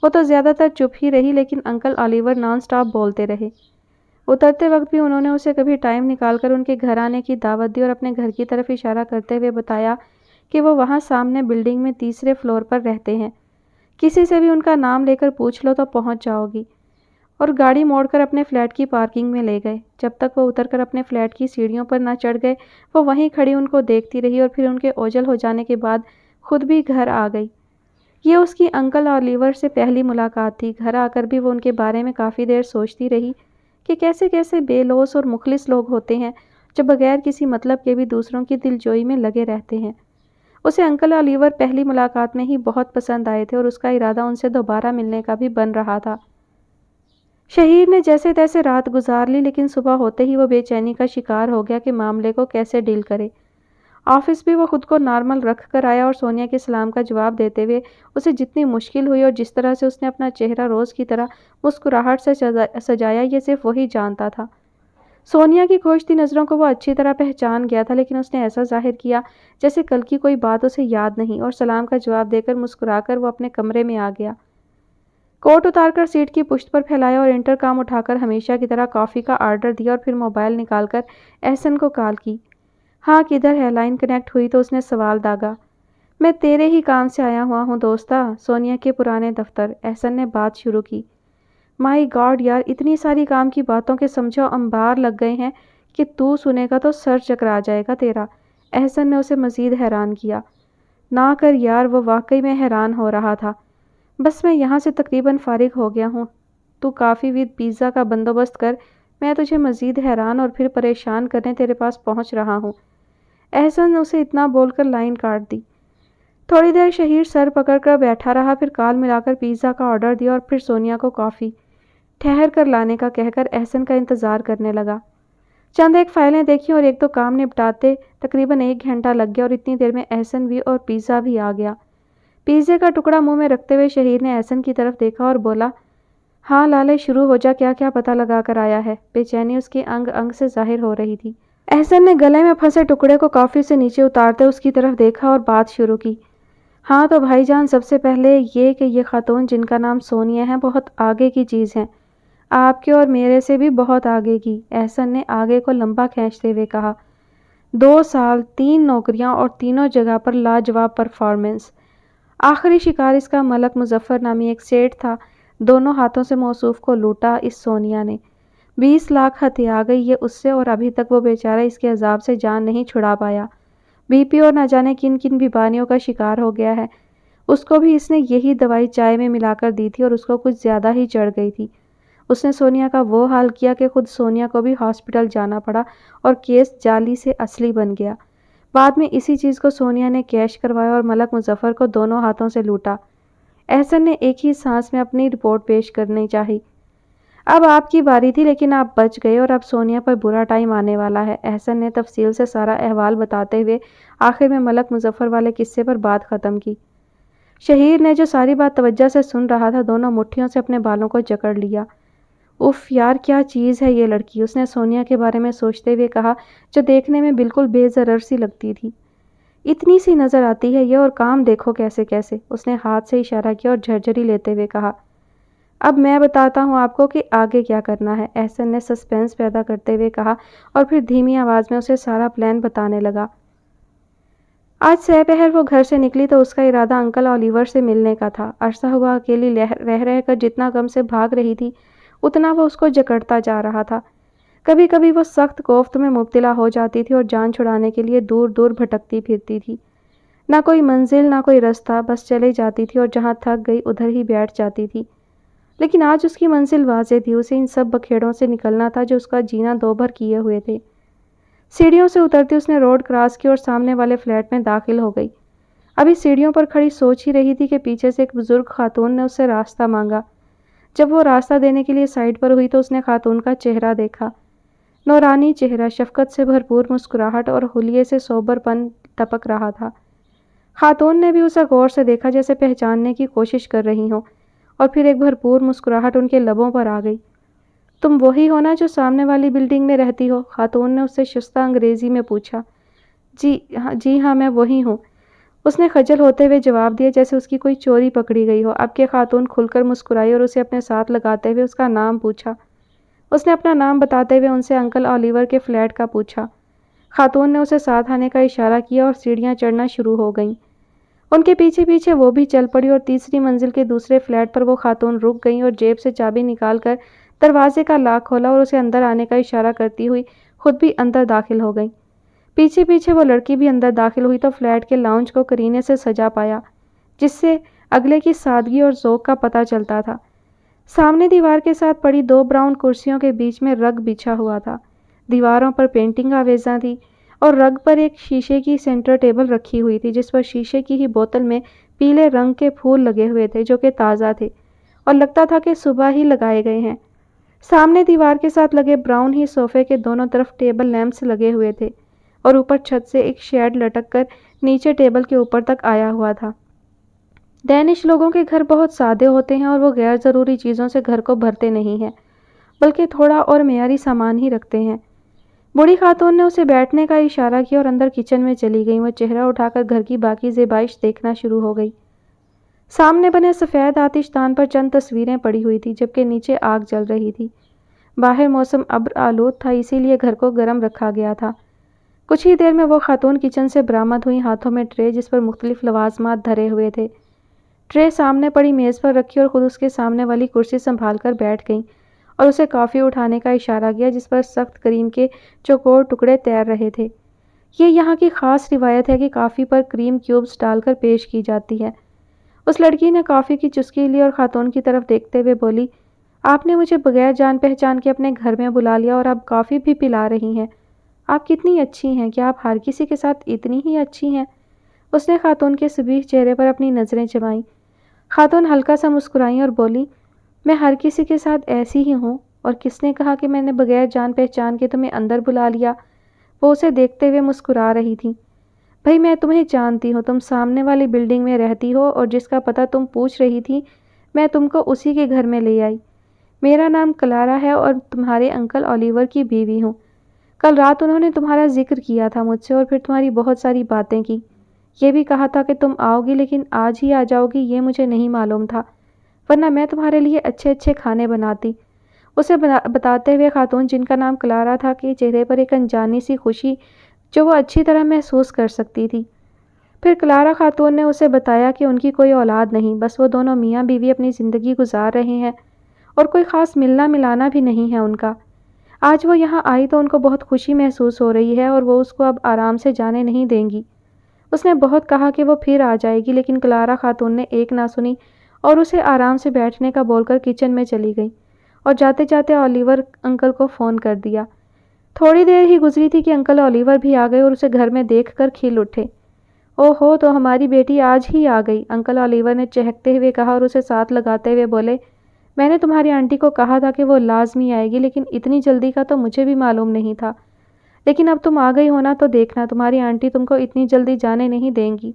وہ تو زیادہ تر چپ ہی رہی، لیکن انکل آلیور نان سٹاپ بولتے رہے۔ اترتے وقت بھی انہوں نے اسے کبھی ٹائم نکال کر ان کے گھر آنے کی دعوت دی اور اپنے گھر کی طرف اشارہ کرتے ہوئے بتایا کہ وہ وہاں سامنے بلڈنگ میں تیسرے فلور پر رہتے ہیں، کسی سے بھی ان کا نام لے کر پوچھ لو تو پہنچ جاؤ گی، اور گاڑی موڑ کر اپنے فلیٹ کی پارکنگ میں لے گئے۔ جب تک وہ اتر کر اپنے فلیٹ کی سیڑھیوں پر نہ چڑھ گئے وہ وہیں کھڑی ان کو دیکھتی رہی اور پھر ان کے اوجھل ہو جانے کے بعد خود بھی گھر آ گئی۔ یہ اس کی انکل آلیور سے پہلی ملاقات تھی۔ گھر آ کر بھی وہ ان کے بارے میں کافی دیر سوچتی رہی کہ کیسے کیسے بے لوث اور مخلص لوگ ہوتے ہیں جو بغیر کسی مطلب کے بھی دوسروں کی دل جوئی میں لگے رہتے ہیں۔ اسے انکل آلیور پہلی ملاقات میں ہی بہت پسند آئے تھے اور اس کا ارادہ ان سے دوبارہ ملنے کا بھی بن رہا تھا۔ شہیر نے جیسے تیسے رات گزار لی، لیکن صبح ہوتے ہی وہ بے چینی کا شکار ہو گیا کہ معاملے کو کیسے ڈیل کرے۔ آفس بھی وہ خود کو نارمل رکھ کر آیا اور سونیا کے سلام کا جواب دیتے ہوئے اسے جتنی مشکل ہوئی اور جس طرح سے اس نے اپنا چہرہ روز کی طرح مسکراہٹ سے سجایا یہ صرف وہی جانتا تھا۔ سونیا کی کھوجتی نظروں کو وہ اچھی طرح پہچان گیا تھا، لیکن اس نے ایسا ظاہر کیا جیسے کل کی کوئی بات اسے یاد نہیں، اور سلام کا جواب دے کر مسکرا کر وہ اپنے کمرے میں آ گیا۔ کوٹ اتار کر سیٹ کی پشت پر پھیلایا اور انٹر کام اٹھا کر ہمیشہ کی طرح کافی کا آرڈر دیا اور پھر موبائل نکال کر احسن کو کال کی۔ ہاں کدھر ہے؟ لائن کنیکٹ ہوئی تو اس نے سوال داغا۔ میں تیرے ہی کام سے آیا ہوا ہوں دوستا، سونیا کے پرانے دفتر، احسن نے بات شروع کی۔ مائی گاڈ یار، اتنی ساری کام کی باتوں کے سمجھو انبار لگ گئے ہیں کہ تو سنے گا تو سر چکرا جائے گا تیرا، احسن نے اسے مزید حیران کیا۔ نہ کر یار، وہ واقعی میں حیران ہو رہا تھا۔ بس میں یہاں سے تقریباً فارغ ہو گیا ہوں، تو کافی ود پیزا کا بندوبست کر، میں تجھے مزید حیران اور پھر پریشان کرنے تیرے پاس پہنچ رہا ہوں۔ احسن نے اسے اتنا بول کر لائن کاٹ دی۔ تھوڑی دیر شہیر سر پکڑ کر بیٹھا رہا، پھر کال ملا کر پیزا کا آرڈر دیا اور پھر سونیا کو کافی ٹھہر کر لانے کا کہہ کر احسن کا انتظار کرنے لگا۔ چند ایک فائلیں دیکھیں اور ایک دو کام نپٹاتے تقریباً 1 گھنٹہ لگ گیا اور اتنی دیر میں احسن بھی اور پیزا بھی آ گیا۔ پیزے کا ٹکڑا منہ میں رکھتے ہوئے شہیر نے احسن کی طرف دیکھا اور بولا، ہاں لالے شروع ہو جا، کیا کیا پتہ لگا کر آیا ہے؟ بے چینی اس کے انگ انگ سے ظاہر ہو رہی تھی۔ احسن نے گلے میں پھنسے ٹکڑے کو کافی سے نیچے اتارتے اس کی طرف دیکھا اور بات شروع کی۔ ہاں تو بھائی جان، سب سے پہلے یہ کہ یہ خاتون جن کا نام سونیا ہے بہت آگے کی چیز ہے، آپ کے اور میرے سے بھی بہت آگے کی۔ احسن نے آگے کو لمبا کھینچتے ہوئے کہا۔ 2 سال، 3 نوکریاں اور تینوں جگہ پر لاجواب پرفارمنس۔ آخری شکار اس کا ملک مظفر نامی ایک سیٹھ تھا۔ دونوں ہاتھوں سے موصوف کو لوٹا اس سونیا نے۔ 20 لاکھ ہتھیا گئی یہ اس سے، اور ابھی تک وہ بیچارہ اس کے عذاب سے جان نہیں چھڑا پایا۔ بی پی اور نہ جانے کن کن بیماریوں کا شکار ہو گیا ہے۔ اس کو بھی اس نے یہی دوائی چائے میں ملا کر دی تھی اور اس کو کچھ زیادہ ہی چڑھ گئی تھی۔ اس نے سونیا کا وہ حال کیا کہ خود سونیا کو بھی ہاسپٹل جانا پڑا اور کیس جعلی سے اصلی بن گیا۔ بعد میں اسی چیز کو سونیا نے کیش کروایا اور ملک مظفر کو دونوں ہاتھوں سے لوٹا۔ احسن نے ایک ہی سانس میں اپنی رپورٹ پیش کرنی چاہی۔ اب آپ کی باری تھی، لیکن آپ بچ گئے اور اب سونیا پر برا ٹائم آنے والا ہے۔ احسن نے تفصیل سے سارا احوال بتاتے ہوئے آخر میں ملک مظفر والے قصے پر بات ختم کی۔ شہیر نے جو ساری بات توجہ سے سن رہا تھا، دونوں مٹھیوں سے اپنے بالوں کو جکڑ لیا۔ اف یار، کیا چیز ہے یہ لڑکی، اس نے سونیا کے بارے میں سوچتے ہوئے کہا، جو دیکھنے میں بالکل بے ضرر سی لگتی تھی۔ اتنی سی نظر آتی ہے یہ، اور کام دیکھو کیسے کیسے، اس نے ہاتھ سے اشارہ کیا اور جھرجھری لیتے ہوئے کہا۔ اب میں بتاتا ہوں آپ کو کہ آگے کیا کرنا ہے، احسن نے سسپینس پیدا کرتے ہوئے کہا اور پھر دھیمی آواز میں اسے سارا پلان بتانے لگا۔ آج سہ پہر وہ گھر سے نکلی تو اس کا ارادہ انکل اولیور سے ملنے کا تھا۔ عرصہ ہوا اکیلی رہ کر جتنا غم سے بھاگ رہی تھی اتنا وہ اس کو جکڑتا جا رہا تھا۔ کبھی کبھی وہ سخت کوفت میں مبتلا ہو جاتی تھی اور جان چھڑانے کے لیے دور دور بھٹکتی پھرتی تھی۔ نہ کوئی منزل نہ کوئی رستہ، بس چلے جاتی تھی اور جہاں تھک گئی ادھر ہی بیٹھ جاتی تھی۔ لیکن آج اس کی منزل واضح تھی، اسے ان سب بکھیڑوں سے نکلنا تھا جو اس کا جینا دو بھر کیے ہوئے تھے۔ سیڑھیوں سے اترتی اس نے روڈ کراس کی اور سامنے والے فلیٹ میں داخل ہو گئی۔ ابھی سیڑھیوں پر کھڑی سوچ ہی رہی تھی کہ پیچھے سے ایک بزرگ خاتون نے اس سے راستہ مانگا۔ جب وہ راستہ دینے کے لیے سائڈ پر ہوئی تو اس نے خاتون کا چہرہ دیکھا۔ نورانی چہرہ، شفقت سے بھرپور مسکراہٹ اور حلیے سے سوبر پن ٹپک رہا تھا۔ خاتون نے بھی اسے غور سے دیکھا، جیسے پہچاننے کی کوشش کر رہی ہوں، اور پھر ایک بھرپور مسکراہٹ ان کے لبوں پر آ گئی۔ تم وہی ہو نا جو سامنے والی بلڈنگ میں رہتی ہو؟ خاتون نے اس سے شستہ انگریزی میں پوچھا۔ جی ہاں میں وہی ہوں، اس نے خجل ہوتے ہوئے جواب دیا، جیسے اس کی کوئی چوری پکڑی گئی ہو۔ اب کہ خاتون کھل کر مسکرائی اور اسے اپنے ساتھ لگاتے ہوئے اس کا نام پوچھا۔ اس نے اپنا نام بتاتے ہوئے ان سے انکل اولیور کے فلیٹ کا پوچھا۔ خاتون نے اسے ساتھ آنے کا اشارہ کیا اور سیڑھیاں چڑھنا شروع ہو گئیں۔ ان کے پیچھے پیچھے وہ بھی چل پڑی اور تیسری منزل کے دوسرے فلیٹ پر وہ خاتون رک گئیں اور جیب سے چابی نکال کر دروازے کا لاک کھولا اور اسے اندر آنے کا اشارہ کرتی ہوئی خود بھی اندر داخل ہو گئیں۔ پیچھے پیچھے وہ لڑکی بھی اندر داخل ہوئی تو فلیٹ کے لاؤنج کو کرینے سے سجا پایا، جس سے اگلے کی سادگی اور ذوق کا پتہ چلتا تھا۔ سامنے دیوار کے ساتھ پڑی 2 براؤن کرسیوں کے بیچ میں رگ بچھا ہوا تھا۔ دیواروں پر پینٹنگ آویزاں تھی اور رگ پر ایک شیشے کی سینٹر ٹیبل رکھی ہوئی تھی، جس پر شیشے کی ہی بوتل میں پیلے رنگ کے پھول لگے ہوئے تھے جو کہ تازہ تھے اور لگتا تھا کہ صبح ہی لگائے گئے ہیں۔ سامنے دیوار کے ساتھ لگے براؤن ہی صوفے کے دونوں طرف ٹیبل لیمپس لگے ہوئے تھے اور اوپر چھت سے ایک شیڈ لٹک کر نیچے ٹیبل کے اوپر تک آیا ہوا تھا۔ ڈینش لوگوں کے گھر بہت سادے ہوتے ہیں اور وہ غیر ضروری چیزوں سے گھر کو بھرتے نہیں ہیں، بلکہ تھوڑا اور معیاری سامان ہی رکھتے ہیں۔ بوڑھی خاتون نے اسے بیٹھنے کا اشارہ کیا اور اندر کچن میں چلی گئی۔ وہ چہرہ اٹھا کر گھر کی باقی زیبائش دیکھنا شروع ہو گئی۔ سامنے بنے سفید آتش دان پر چند تصویریں پڑی ہوئی تھی، جبکہ نیچے آگ جل رہی تھی۔ باہر موسم ابر آلود تھا، اسی لیے گھر کو گرم رکھا گیا تھا۔ کچھ ہی دیر میں وہ خاتون کچن سے برآمد ہوئی، ہاتھوں میں ٹرے جس پر مختلف لوازمات دھرے ہوئے تھے۔ ٹرے سامنے پڑی میز پر رکھی اور خود اس کے سامنے والی کرسی سنبھال کر بیٹھ گئیں اور اسے کافی اٹھانے کا اشارہ کیا، جس پر سخت کریم کے چوکور ٹکڑے تیر رہے تھے۔ یہ یہاں کی خاص روایت ہے کہ کافی پر کریم کیوبز ڈال کر پیش کی جاتی ہے۔ اس لڑکی نے کافی کی چسکی لی اور خاتون کی طرف دیکھتے ہوئے بولی، آپ نے مجھے بغیر جان پہچان کے اپنے گھر میں بلا لیا اور اب کافی بھی پلا رہی ہیں۔ آپ کتنی اچھی ہیں، کیا آپ ہر کسی کے ساتھ اتنی ہی اچھی ہیں؟ اس نے خاتون کے صبح چہرے پر اپنی نظریں جمائیں۔ خاتون ہلکا سا مسکرائیں اور بولی، میں ہر کسی کے ساتھ ایسی ہی ہوں، اور کس نے کہا کہ میں نے بغیر جان پہچان کے تمہیں اندر بلا لیا؟ وہ اسے دیکھتے ہوئے مسکرا رہی تھیں۔ بھائی میں تمہیں جانتی ہوں، تم سامنے والی بلڈنگ میں رہتی ہو اور جس کا پتہ تم پوچھ رہی تھی میں تم کو اسی کے گھر میں لے آئی۔ میرا نام کلارا ہے اور تمہارے انکل اولیور کی بیوی ہوں۔ کل رات انہوں نے تمہارا ذکر کیا تھا مجھ سے اور پھر تمہاری بہت ساری باتیں کی۔ یہ بھی کہا تھا کہ تم آؤ گی، لیکن آج ہی آ جاؤ گی یہ مجھے نہیں معلوم تھا، ورنہ میں تمہارے لیے اچھے اچھے کھانے بناتی۔ اسے بتاتے ہوئے خاتون جن کا نام کلارا تھا کے چہرے پر ایک انجانی سی خوشی جو وہ اچھی طرح محسوس کر سکتی تھی۔ پھر کلارا خاتون نے اسے بتایا کہ ان کی کوئی اولاد نہیں، بس وہ دونوں میاں بیوی اپنی زندگی گزار رہے ہیں اور کوئی خاص ملنا ملانا بھی نہیں ہے ان کا۔ آج وہ یہاں آئی تو ان کو بہت خوشی محسوس ہو رہی ہے اور وہ اس کو اب آرام سے جانے نہیں دیں گی۔ اس نے بہت کہا کہ وہ پھر آ جائے گی، لیکن کلارا خاتون نے ایک نہ سنی اور اسے آرام سے بیٹھنے کا بول کر کچن میں چلی گئی اور جاتے جاتے اولیور انکل کو فون کر دیا۔ تھوڑی دیر ہی گزری تھی کہ انکل اولیور بھی آ گئے اور اسے گھر میں دیکھ کر کھل اٹھے۔ او ہو، تو ہماری بیٹی آج ہی آ گئی، انکل اولیور نے چہکتے ہوئے کہا اور اسے ساتھ لگاتے ہوئے بولے، میں نے تمہاری آنٹی کو کہا تھا کہ وہ لازمی آئے گی، لیکن اتنی جلدی کا تو مجھے بھی معلوم نہیں تھا، لیکن اب تم آ گئی ہو نا تو دیکھنا تمہاری آنٹی تم کو اتنی جلدی جانے نہیں دیں گی۔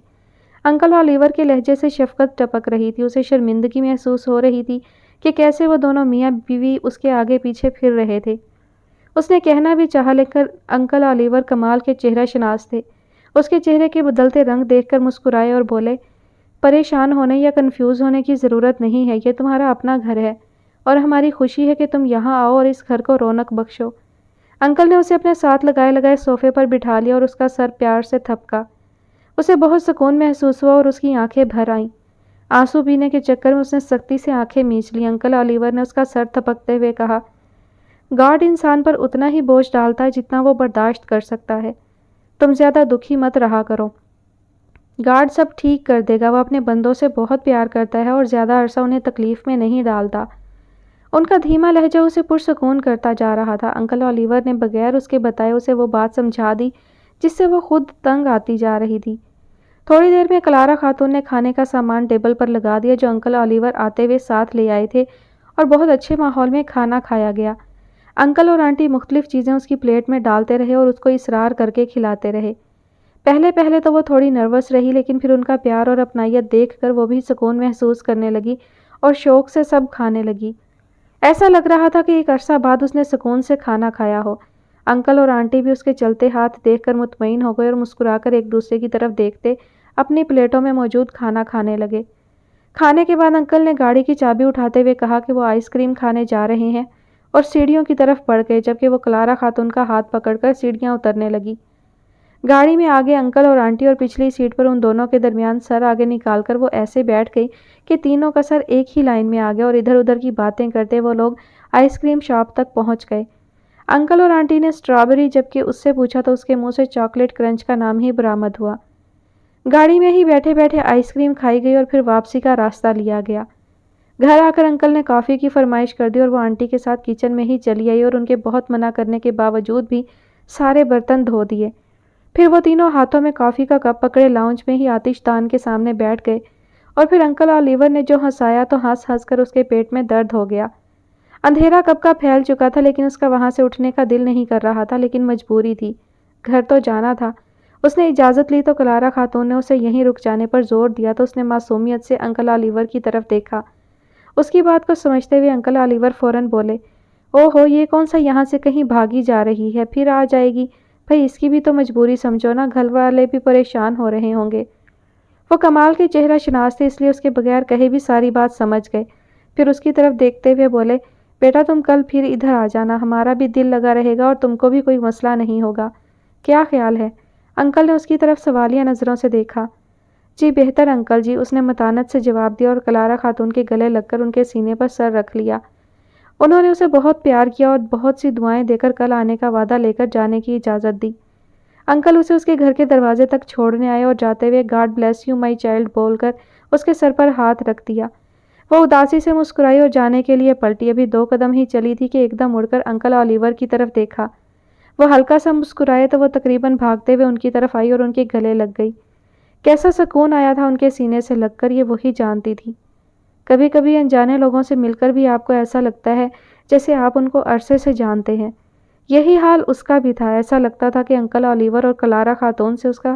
انکل اولیور کے لہجے سے شفقت ٹپک رہی تھی، اسے شرمندگی محسوس ہو رہی تھی کہ کیسے وہ دونوں میاں بیوی اس کے آگے پیچھے پھر رہے تھے۔ اس نے کہنا بھی چاہا لیکن انکل اولیور کمال کے چہرہ شناس تھے۔ اس کے چہرے کے بدلتے رنگ دیکھ کر مسکرائے اور بولے، پریشان ہونے یا کنفیوز ہونے کی ضرورت نہیں ہے، یہ تمہارا اپنا گھر ہے اور ہماری خوشی ہے کہ تم یہاں آؤ اور اس گھر کو رونق بخشو۔ انکل نے اسے اپنے ساتھ لگائے صوفے پر بٹھا لیا اور اس کا سر پیار سے تھپکا۔ اسے بہت سکون محسوس ہوا اور اس کی آنکھیں بھر آئیں۔ آنسو پینے کے چکر میں اس نے سختی سے آنکھیں میچ لی۔ انکل اولیور نے اس کا سر تھپکتے ہوئے کہا، گاڈ انسان پر اتنا ہی بوجھ ڈالتا ہے جتنا وہ برداشت کر سکتا ہے، تم زیادہ دکھی مت رہا کرو، گاڈ سب ٹھیک کر دے گا، وہ اپنے بندوں سے بہت پیار کرتا ہے اور زیادہ عرصہ انہیں تکلیف میں نہیں ڈالتا۔ ان کا دھیما لہجہ اسے پرسکون کرتا جا رہا تھا۔ انکل اولیور نے بغیر اس کے بتائے اسے وہ بات سمجھا دی جس سے وہ خود تنگ آتی جا رہی تھی۔ تھوڑی دیر میں کلارا خاتون نے کھانے کا سامان ٹیبل پر لگا دیا جو انکل اولیور آتے ہوئے ساتھ لے آئے تھے اور بہت اچھے ماحول میں کھانا کھایا گیا۔ انکل اور آنٹی مختلف چیزیں اس کی پلیٹ میں ڈالتے رہے اور اس کو اصرار کر کے کھلاتے رہے۔ پہلے تو وہ تھوڑی نروس رہی، لیکن پھر ان کا پیار اور اپنائیت دیکھ کر وہ بھی سکون محسوس کرنے لگی اور شوق سے سب کھانے لگی۔ ایسا لگ رہا تھا کہ ایک عرصہ بعد اس نے سکون سے کھانا کھایا ہو۔ انکل اور آنٹی بھی اس کے چلتے ہاتھ دیکھ کر مطمئن ہو گئے اور مسکرا کر ایک دوسرے کی طرف دیکھتے اپنی پلیٹوں میں موجود کھانا کھانے لگے۔ کھانے کے بعد انکل نے گاڑی کی چابی اٹھاتے ہوئے کہا کہ وہ آئس کریم کھانے جا رہے ہیں اور سیڑھیوں کی طرف بڑھ گئے، جبکہ وہ کلارا خاتون کا ہاتھ پکڑ کر سیڑھیاں اترنے لگی۔ گاڑی میں آگے انکل اور آنٹی اور پچھلی سیٹ پر ان دونوں کے درمیان سر آگے نکال کر وہ ایسے بیٹھ گئی کہ تینوں کا سر ایک ہی لائن میں آ گیا اور ادھر ادھر کی باتیں کرتے وہ لوگ آئس کریم شاپ تک پہنچ گئے۔ انکل اور آنٹی نے اسٹرابیری جبکہ اس سے پوچھا تو اس کے منہ سے چاکلیٹ کرنچ کا نام ہی برآمد ہوا۔ گاڑی میں ہی بیٹھے بیٹھے آئس کریم کھائی گئی اور پھر واپسی کا راستہ لیا گیا۔ گھر آ کر انکل نے کافی کی فرمائش کر دی اور وہ آنٹی کے ساتھ کچن میں ہی چلی آئی اور ان کے بہت منع کرنے کے باوجود بھی سارے برتن دھو دیے۔ پھر وہ تینوں ہاتھوں میں کافی کا کپ پکڑے لاؤنج میں ہی آتش دان کے سامنے بیٹھ گئے اور پھر انکل اولیور نے جو ہنسایا تو ہنس ہنس کر اس کے پیٹ میں درد ہو گیا۔ اندھیرا کب کا پھیل چکا تھا لیکن اس کا وہاں سے اٹھنے کا دل نہیں کر رہا تھا، لیکن مجبوری تھی، گھر تو جانا تھا۔ اس نے اجازت لی تو کلارا خاتون نے اسے یہیں رک جانے پر زور دیا تو اس نے معصومیت سے انکل اولیور کی طرف دیکھا۔ اس کی بات کو سمجھتے ہوئے انکل اولیور فوراً بولے، او ہو، یہ کون سا یہاں سے کہیں بھاگی جا رہی ہے، پھر آ جائے گی، بھئی اس کی بھی تو مجبوری سمجھو نا، گھر والے بھی پریشان ہو رہے ہوں گے۔ وہ کمال کے چہرہ شناس تھے اس لیے اس کے بغیر کہے بھی ساری بات سمجھ گئے۔ پھر اس کی طرف دیکھتے ہوئے بولے، بیٹا تم کل پھر ادھر آ جانا، ہمارا بھی دل لگا رہے گا اور تم کو بھی کوئی مسئلہ نہیں ہوگا، کیا خیال ہے؟ انکل نے اس کی طرف سوالیہ نظروں سے دیکھا۔ جی بہتر انکل جی، اس نے متانت سے جواب دیا اور کلارا خاتون کے گلے لگ کر ان کے سینے پر سر رکھ لیا۔ انہوں نے اسے بہت پیار کیا اور بہت سی دعائیں دے کر کل آنے کا وعدہ لے کر جانے کی اجازت دی۔ انکل اسے اس کے گھر کے دروازے تک چھوڑنے آئے اور جاتے ہوئے God bless you my child بول کر اس کے سر پر ہاتھ رکھ دیا۔ وہ اداسی سے مسکرائی اور جانے کے لیے پلٹی، ابھی 2 قدم ہی چلی تھی کہ ایک دم مڑ کر انکل اولیور کی طرف دیکھا۔ وہ ہلکا سا مسکرائے تو وہ تقریباً بھاگتے ہوئے ان کی طرف آئی اور ان کے گلے لگ گئی۔ کیسا سکون آیا تھا ان کے سینے سے لگ کر، یہ وہی جانتی تھی۔ کبھی کبھی انجانے لوگوں سے مل کر بھی آپ کو ایسا لگتا ہے جیسے آپ ان کو عرصے سے جانتے ہیں۔ یہی حال اس کا بھی تھا، ایسا لگتا تھا کہ انکل اولیور اور کلارا خاتون سے اس کا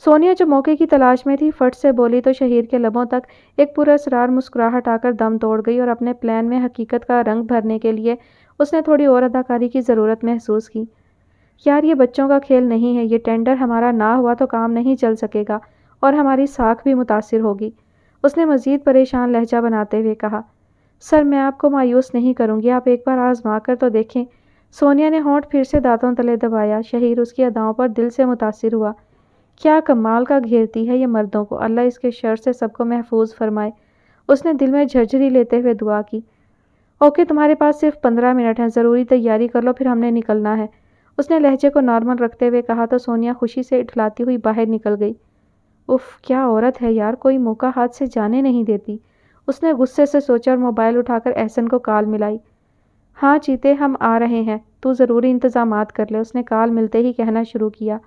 سونیا جو موقع کی تلاش میں تھی فٹ سے بولی تو شہیر کے لبوں تک ایک پراسرار مسکراہٹ آ کر دم توڑ گئی اور اپنے پلان میں حقیقت کا رنگ بھرنے کے لیے اس نے تھوڑی اور اداکاری کی ضرورت محسوس کی۔ یار یہ بچوں کا کھیل نہیں ہے، یہ ٹینڈر ہمارا نہ ہوا تو کام نہیں چل سکے گا اور ہماری ساکھ بھی متاثر ہوگی، اس نے مزید پریشان لہجہ بناتے ہوئے کہا۔ سر میں آپ کو مایوس نہیں کروں گی، آپ ایک بار آزما کر تو دیکھیں۔ سونیا نے ہونٹ پھر سے دانتوں تلے دبایا۔ شہیر اس کی اداؤں پر دل سے متاثر ہوا۔ کیا کمال کا گھیرتی ہے یہ مردوں کو، اللہ اس کے شر سے سب کو محفوظ فرمائے، اس نے دل میں جھرجھری لیتے ہوئے دعا کی۔ اوکے تمہارے پاس صرف 15 منٹ ہیں، ضروری تیاری کر لو پھر ہم نے نکلنا ہے، اس نے لہجے کو نارمل رکھتے ہوئے کہا تو سونیا خوشی سے اٹھلاتی ہوئی باہر نکل گئی۔ اف کیا عورت ہے یار، کوئی موقع ہاتھ سے جانے نہیں دیتی، اس نے غصے سے سوچا اور موبائل اٹھا کر احسن کو کال ملائی۔ ہاں چیتے ہم آ رہے ہیں، تو ضروری انتظامات کر لے، اس نے کال ملتے ہی کہنا شروع کیا۔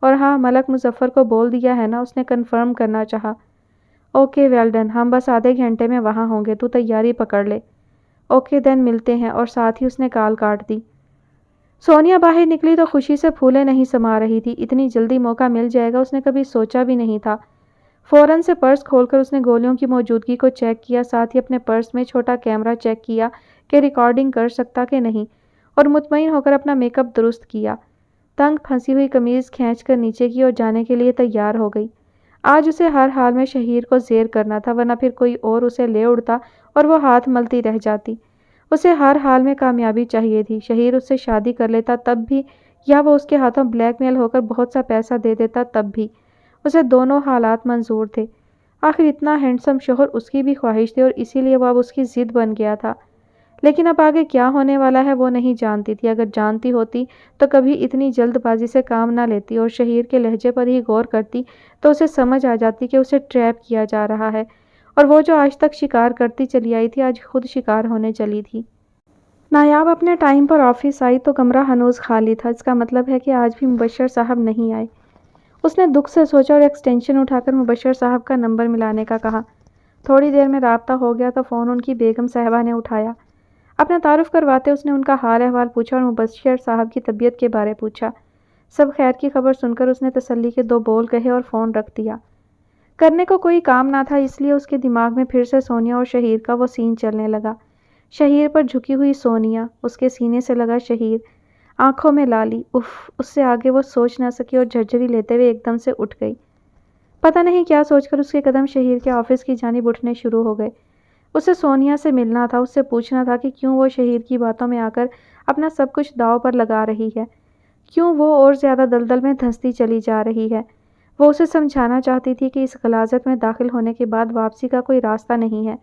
اور ہاں ملک مظفر کو بول دیا ہے نا، اس نے کنفرم کرنا چاہا۔ اوکے ویل ڈن، ہم بس آدھے گھنٹے میں وہاں ہوں گے، تو تیاری پکڑ لے۔ اوکے دین ملتے ہیں، اور ساتھ ہی اس نے کال کاٹ دی۔ سونیا باہر نکلی تو خوشی سے پھولے نہیں سما رہی تھی، اتنی جلدی موقع مل جائے گا اس نے کبھی سوچا بھی نہیں تھا۔ فوراً سے پرس کھول کر اس نے گولیوں کی موجودگی کو چیک کیا، ساتھ ہی اپنے پرس میں چھوٹا کیمرہ چیک کیا کہ ریکارڈنگ کر سکتا کہ نہیں، اور مطمئن ہو کر اپنا میک اپ درست کیا۔ تنگ پھنسی ہوئی قمیض کھینچ کر نیچے کی اور جانے کے لیے تیار ہو گئی۔ آج اسے ہر حال میں شہیر کو زیر کرنا تھا، ورنہ پھر کوئی اور اسے لے اڑتا اور وہ ہاتھ ملتی رہ جاتی۔ اسے ہر حال میں کامیابی چاہیے تھی، شہیر اس سے شادی کر لیتا تب بھی، یا وہ اس کے ہاتھوں بلیک میل ہو کر بہت سا پیسہ دے دیتا تب بھی، اسے دونوں حالات منظور تھے۔ آخر اتنا ہینڈسم شوہر اس کی بھی خواہش تھی اور اسی لیے وہ اب اس کی ضد بن گیا تھا۔ لیکن اب آگے کیا ہونے والا ہے وہ نہیں جانتی تھی، اگر جانتی ہوتی تو کبھی اتنی جلد بازی سے کام نہ لیتی اور شہیر کے لہجے پر ہی غور کرتی تو اسے سمجھ آ جاتی کہ اسے ٹریپ کیا جا رہا ہے، اور وہ جو آج تک شکار کرتی چلی آئی تھی آج خود شکار ہونے چلی تھی۔ نایاب اپنے ٹائم پر آفس آئی تو کمرہ ہنوز خالی تھا، اس کا مطلب ہے کہ آج بھی مبشر صاحب نہیں آئے۔ اس نے دکھ سے سوچا اور ایکسٹینشن اٹھا کر مبشر صاحب کا نمبر ملانے کا کہا۔ تھوڑی دیر میں رابطہ ہو گیا تو فون ان کی بیگم صاحبہ نے اٹھایا۔ اپنا تعارف کرواتے اس نے ان کا حال احوال پوچھا اور مبشر صاحب کی طبیعت کے بارے پوچھا۔ سب خیر کی خبر سن کر اس نے تسلی کے 2 بول کہے اور فون رکھ دیا۔ کرنے کو کوئی کام نہ تھا، اس لیے اس کے دماغ میں پھر سے سونیا اور شہیر کا وہ سین چلنے لگا۔ شہیر پر جھکی ہوئی سونیا، اس کے سینے سے لگا شہیر، آنکھوں میں لالی، اس سے آگے وہ سوچ نہ سکی اور جھرجھری لیتے ہوئے ایک دم سے اٹھ گئی۔ پتہ نہیں کیا سوچ کر اس کے قدم شہیر کے آفس کی جانب اٹھنے شروع ہو گئے۔ اسے سونیا سے ملنا تھا، اس سے پوچھنا تھا کہ کیوں وہ شہیر کی باتوں میں آ کر اپنا سب کچھ داؤ پر لگا رہی ہے، کیوں وہ اور زیادہ دلدل میں دھنستی چلی جا رہی ہے۔ وہ اسے سمجھانا چاہتی تھی کہ اس غلاظت میں داخل ہونے کے بعد واپسی کا کوئی راستہ نہیں ہے۔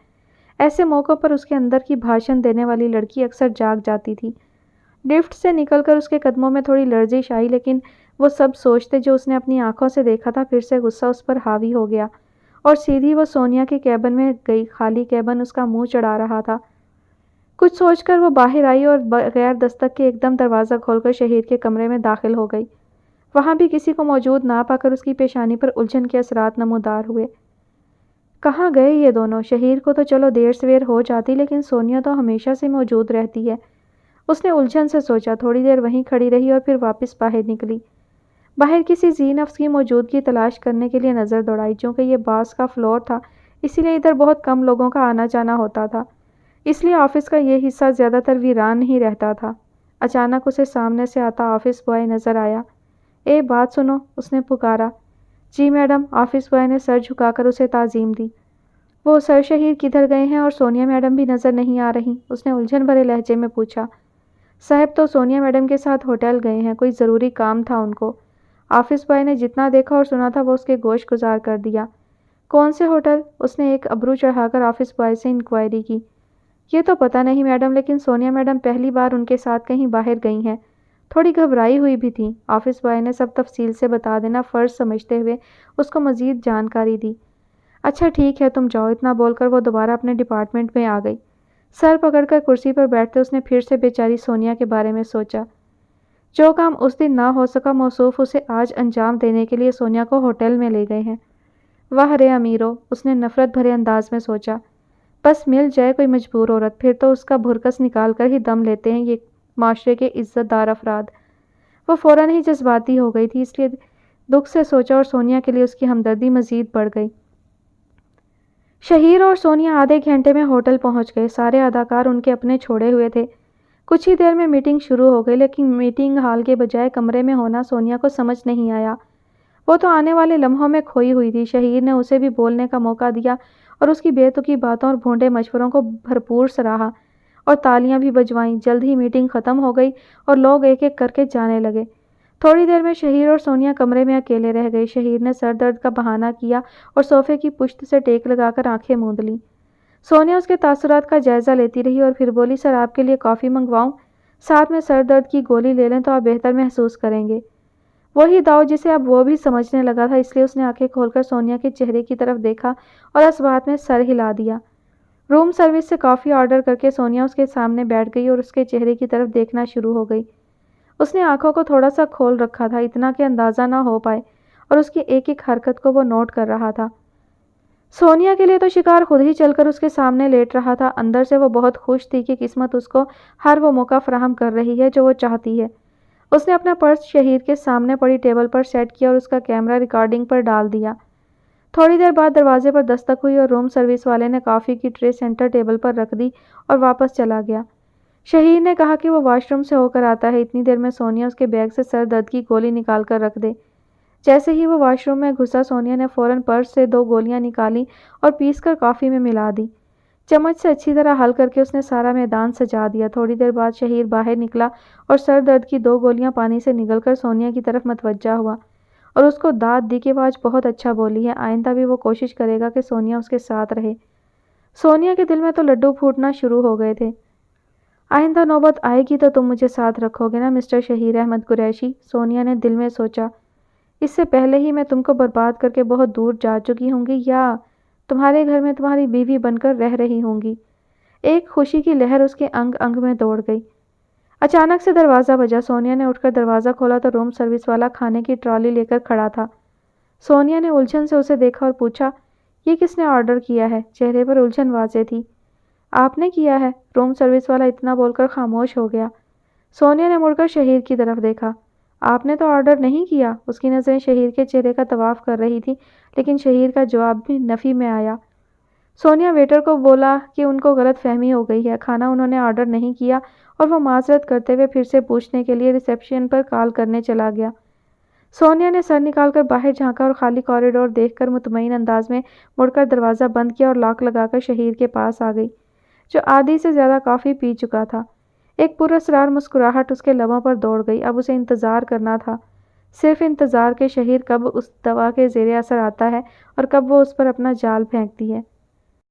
ایسے موقعوں پر اس کے اندر کی بھاشن دینے والی لڑکی اکثر جاگ جاتی تھی۔ لفٹ سے نکل کر اس کے قدموں میں تھوڑی لرزش آئی، لیکن وہ سب سوچتے جو اس نے اپنی آنکھوں سے دیکھا تھا پھر سے غصہ اس پر حاوی ہو گیا، اور سیدھی وہ سونیا کے کیبن میں گئی۔ خالی کیبن اس کا منہ چڑھا رہا تھا۔ کچھ سوچ کر وہ باہر آئی اور بغیر دستک کے ایک دم دروازہ کھول کر شہیر کے کمرے میں داخل ہو گئی۔ وہاں بھی کسی کو موجود نہ پا کر اس کی پیشانی پر الجھن کے اثرات نمودار ہوئے۔ کہاں گئے یہ دونوں؟ شہیر کو تو چلو دیر سویر ہو جاتی، لیکن سونیا تو ہمیشہ سے موجود رہتی ہے، اس نے الجھن سے سوچا۔ تھوڑی دیر وہیں کھڑی رہی اور پھر واپس باہر نکلی۔ باہر کسی ذی نفس کی موجودگی تلاش کرنے کے لیے نظر دوڑائی، چونکہ یہ باس کا فلور تھا اسی لیے ادھر بہت کم لوگوں کا آنا جانا ہوتا تھا، اس لیے آفس کا یہ حصہ زیادہ تر ویران ہی رہتا تھا۔ اچانک اسے سامنے سے آتا آفس بوائے نظر آیا۔ اے بات سنو، اس نے پکارا۔ جی میڈم، آفس بوائے نے سر جھکا کر اسے تعظیم دی۔ وہ سر شہیر کدھر گئے ہیں اور سونیا میڈم بھی نظر نہیں آ رہی؟ اس نے الجھن بھرے لہجے میں پوچھا۔ صاحب تو سونیا میڈم کے ساتھ ہوٹل گئے ہیں، کوئی ضروری کام تھا ان کو۔ آفس بوائے نے جتنا دیکھا اور سنا تھا وہ اس کے گوش گزار کر دیا۔ کون سے ہوٹل؟ اس نے ایک ابرو چڑھا کر آفس بوائے سے انکوائری کی۔ یہ تو پتہ نہیں میڈم، لیکن سونیا میڈم پہلی بار ان کے ساتھ کہیں باہر گئی ہیں، تھوڑی گھبرائی ہوئی بھی تھیں۔ آفس بوائے نے سب تفصیل سے بتا دینا فرض سمجھتے ہوئے اس کو مزید جانکاری دی۔ اچھا ٹھیک ہے تم جاؤ، اتنا بول کر وہ دوبارہ اپنے ڈپارٹمنٹ میں آ گئی۔ سر پکڑ کر کرسی پر بیٹھتے اس نے پھر سے بیچاری سونیا کے بارے میں سوچا۔ جو کام اس دن نہ ہو سکا موصوف اسے آج انجام دینے کے لیے سونیا کو ہوٹل میں لے گئے ہیں۔ واہ رے امیرو، اس نے نفرت بھرے انداز میں سوچا۔ بس مل جائے کوئی مجبور عورت، پھر تو اس کا بھرکس نکال کر ہی دم لیتے ہیں یہ معاشرے کے عزت دار افراد۔ وہ فوراً ہی جذباتی ہو گئی تھی، اس لیے دکھ سے سوچا اور سونیا کے لیے اس کی ہمدردی مزید بڑھ گئی۔ شہیر اور سونیا آدھے گھنٹے میں ہوٹل پہنچ گئے۔ سارے اداکار ان کے اپنے چھوڑے ہوئے تھے۔ کچھ ہی دیر میں میٹنگ شروع ہو گئی، لیکن میٹنگ ہال کے بجائے کمرے میں ہونا سونیا کو سمجھ نہیں آیا۔ وہ تو آنے والے لمحوں میں کھوئی ہوئی تھی۔ شہیر نے اسے بھی بولنے کا موقع دیا اور اس کی بے تکی باتوں اور بھونڈے مشوروں کو بھرپور سراہا اور تالیاں بھی بجوائیں۔ جلد ہی میٹنگ ختم ہو گئی اور لوگ ایک ایک کر کے جانے لگے۔ تھوڑی دیر میں شہیر اور سونیا کمرے میں اکیلے رہ گئے۔ شہیر نے سر درد کا بہانہ کیا اور صوفے کی پشت سے ٹیک لگا کر آنکھیں موند لیں۔ سونیا اس کے تاثرات کا جائزہ لیتی رہی اور پھر بولی، سر آپ کے لیے کافی منگواؤں؟ ساتھ میں سر درد کی گولی لے لیں تو آپ بہتر محسوس کریں گے۔ وہی داؤ جسے اب وہ بھی سمجھنے لگا تھا، اس لیے اس نے آنکھیں کھول کر سونیا کے چہرے کی طرف دیکھا اور اس بات میں سر ہلا دیا۔ روم سروس سے کافی آرڈر کر کے سونیا اس کے سامنے بیٹھ گئی اور اس کے چہرے کی طرف دیکھنا شروع ہو گئی۔ اس نے آنکھوں کو تھوڑا سا کھول رکھا تھا، اتنا کہ اندازہ نہ ہو پائے، اور اس کی ایک ایک حرکت کو وہ نوٹ کر رہا تھا۔ سونیا کے لیے تو شکار خود ہی چل کر اس کے سامنے لیٹ رہا تھا۔ اندر سے وہ بہت خوش تھی کہ قسمت اس کو ہر وہ موقع فراہم کر رہی ہے جو وہ چاہتی ہے۔ اس نے اپنا پرس شہیر کے سامنے پڑی ٹیبل پر سیٹ کیا اور اس کا کیمرہ ریکارڈنگ پر ڈال دیا۔ تھوڑی دیر بعد دروازے پر دستک ہوئی اور روم سروس والے نے کافی کی ٹرے سینٹر ٹیبل پر رکھ دی اور واپس چلا گیا۔ شہیر نے کہا کہ وہ واش روم سے ہو کر آتا ہے، اتنی دیر میں سونیا اس کے بیگ سے سر درد کی گولی نکال کر رکھ دے۔ جیسے ہی وہ واش روم میں گھسا، سونیا نے فوراً پرس سے 2 گولیاں نکالیں اور پیس کر کافی میں ملا دی۔ چمچ سے اچھی طرح حل کر کے اس نے سارا میدان سجا دیا۔ تھوڑی دیر بعد شہیر باہر نکلا اور سر درد کی 2 گولیاں پانی سے نگل کر سونیا کی طرف متوجہ ہوا اور اس کو داد دی کہ وہ آج بہت اچھا بولی ہے، آئندہ بھی وہ کوشش کرے گا کہ سونیا اس کے ساتھ رہے۔ سونیا کے دل میں تو لڈو پھوٹنا شروع ہو گئے تھے۔ آئندہ نوبت آئے گی تو تم مجھے ساتھ رکھو گے نا مسٹر شہیر احمد قریشی؟ سونیا نے دل میں سوچا، اس سے پہلے ہی میں تم کو برباد کر کے بہت دور جا چکی ہوں گی، یا تمہارے گھر میں تمہاری بیوی بن کر رہ رہی ہوں گی۔ ایک خوشی کی لہر اس کے انگ انگ میں دوڑ گئی۔ اچانک سے دروازہ بجا۔ سونیا نے اٹھ کر دروازہ کھولا تو روم سروس والا کھانے کی ٹرالی لے کر کھڑا تھا۔ سونیا نے الجھن سے اسے دیکھا اور پوچھا، یہ کس نے آرڈر کیا ہے؟ چہرے پر الجھن واضح تھی۔ آپ نے کیا ہے؟ روم سروس والا اتنا بول کر خاموش ہو گیا۔ سونیا نے مڑ کر شہیر کی طرف دیکھا۔ آپ نے تو آرڈر نہیں کیا۔ اس کی نظریں شہیر کے چہرے کا طواف کر رہی تھی، لیکن شہیر کا جواب بھی نفی میں آیا۔ سونیا ویٹر کو بولا کہ ان کو غلط فہمی ہو گئی ہے، کھانا انہوں نے آرڈر نہیں کیا، اور وہ معذرت کرتے ہوئے پھر سے پوچھنے کے لیے ریسیپشن پر کال کرنے چلا گیا۔ سونیا نے سر نکال کر باہر جھانکا اور خالی کوریڈور دیکھ کر مطمئن انداز میں مڑ کر دروازہ بند کیا اور لاک لگا کر شہیر کے پاس آ گئی، جو آدھی سے زیادہ کافی پی چکا تھا۔ ایک پراسرار مسکراہٹ اس کے لبوں پر دوڑ گئی۔ اب اسے انتظار کرنا تھا، صرف انتظار کہ شہیر کب اس دوا کے زیر اثر آتا ہے اور کب وہ اس پر اپنا جال پھینکتی ہے۔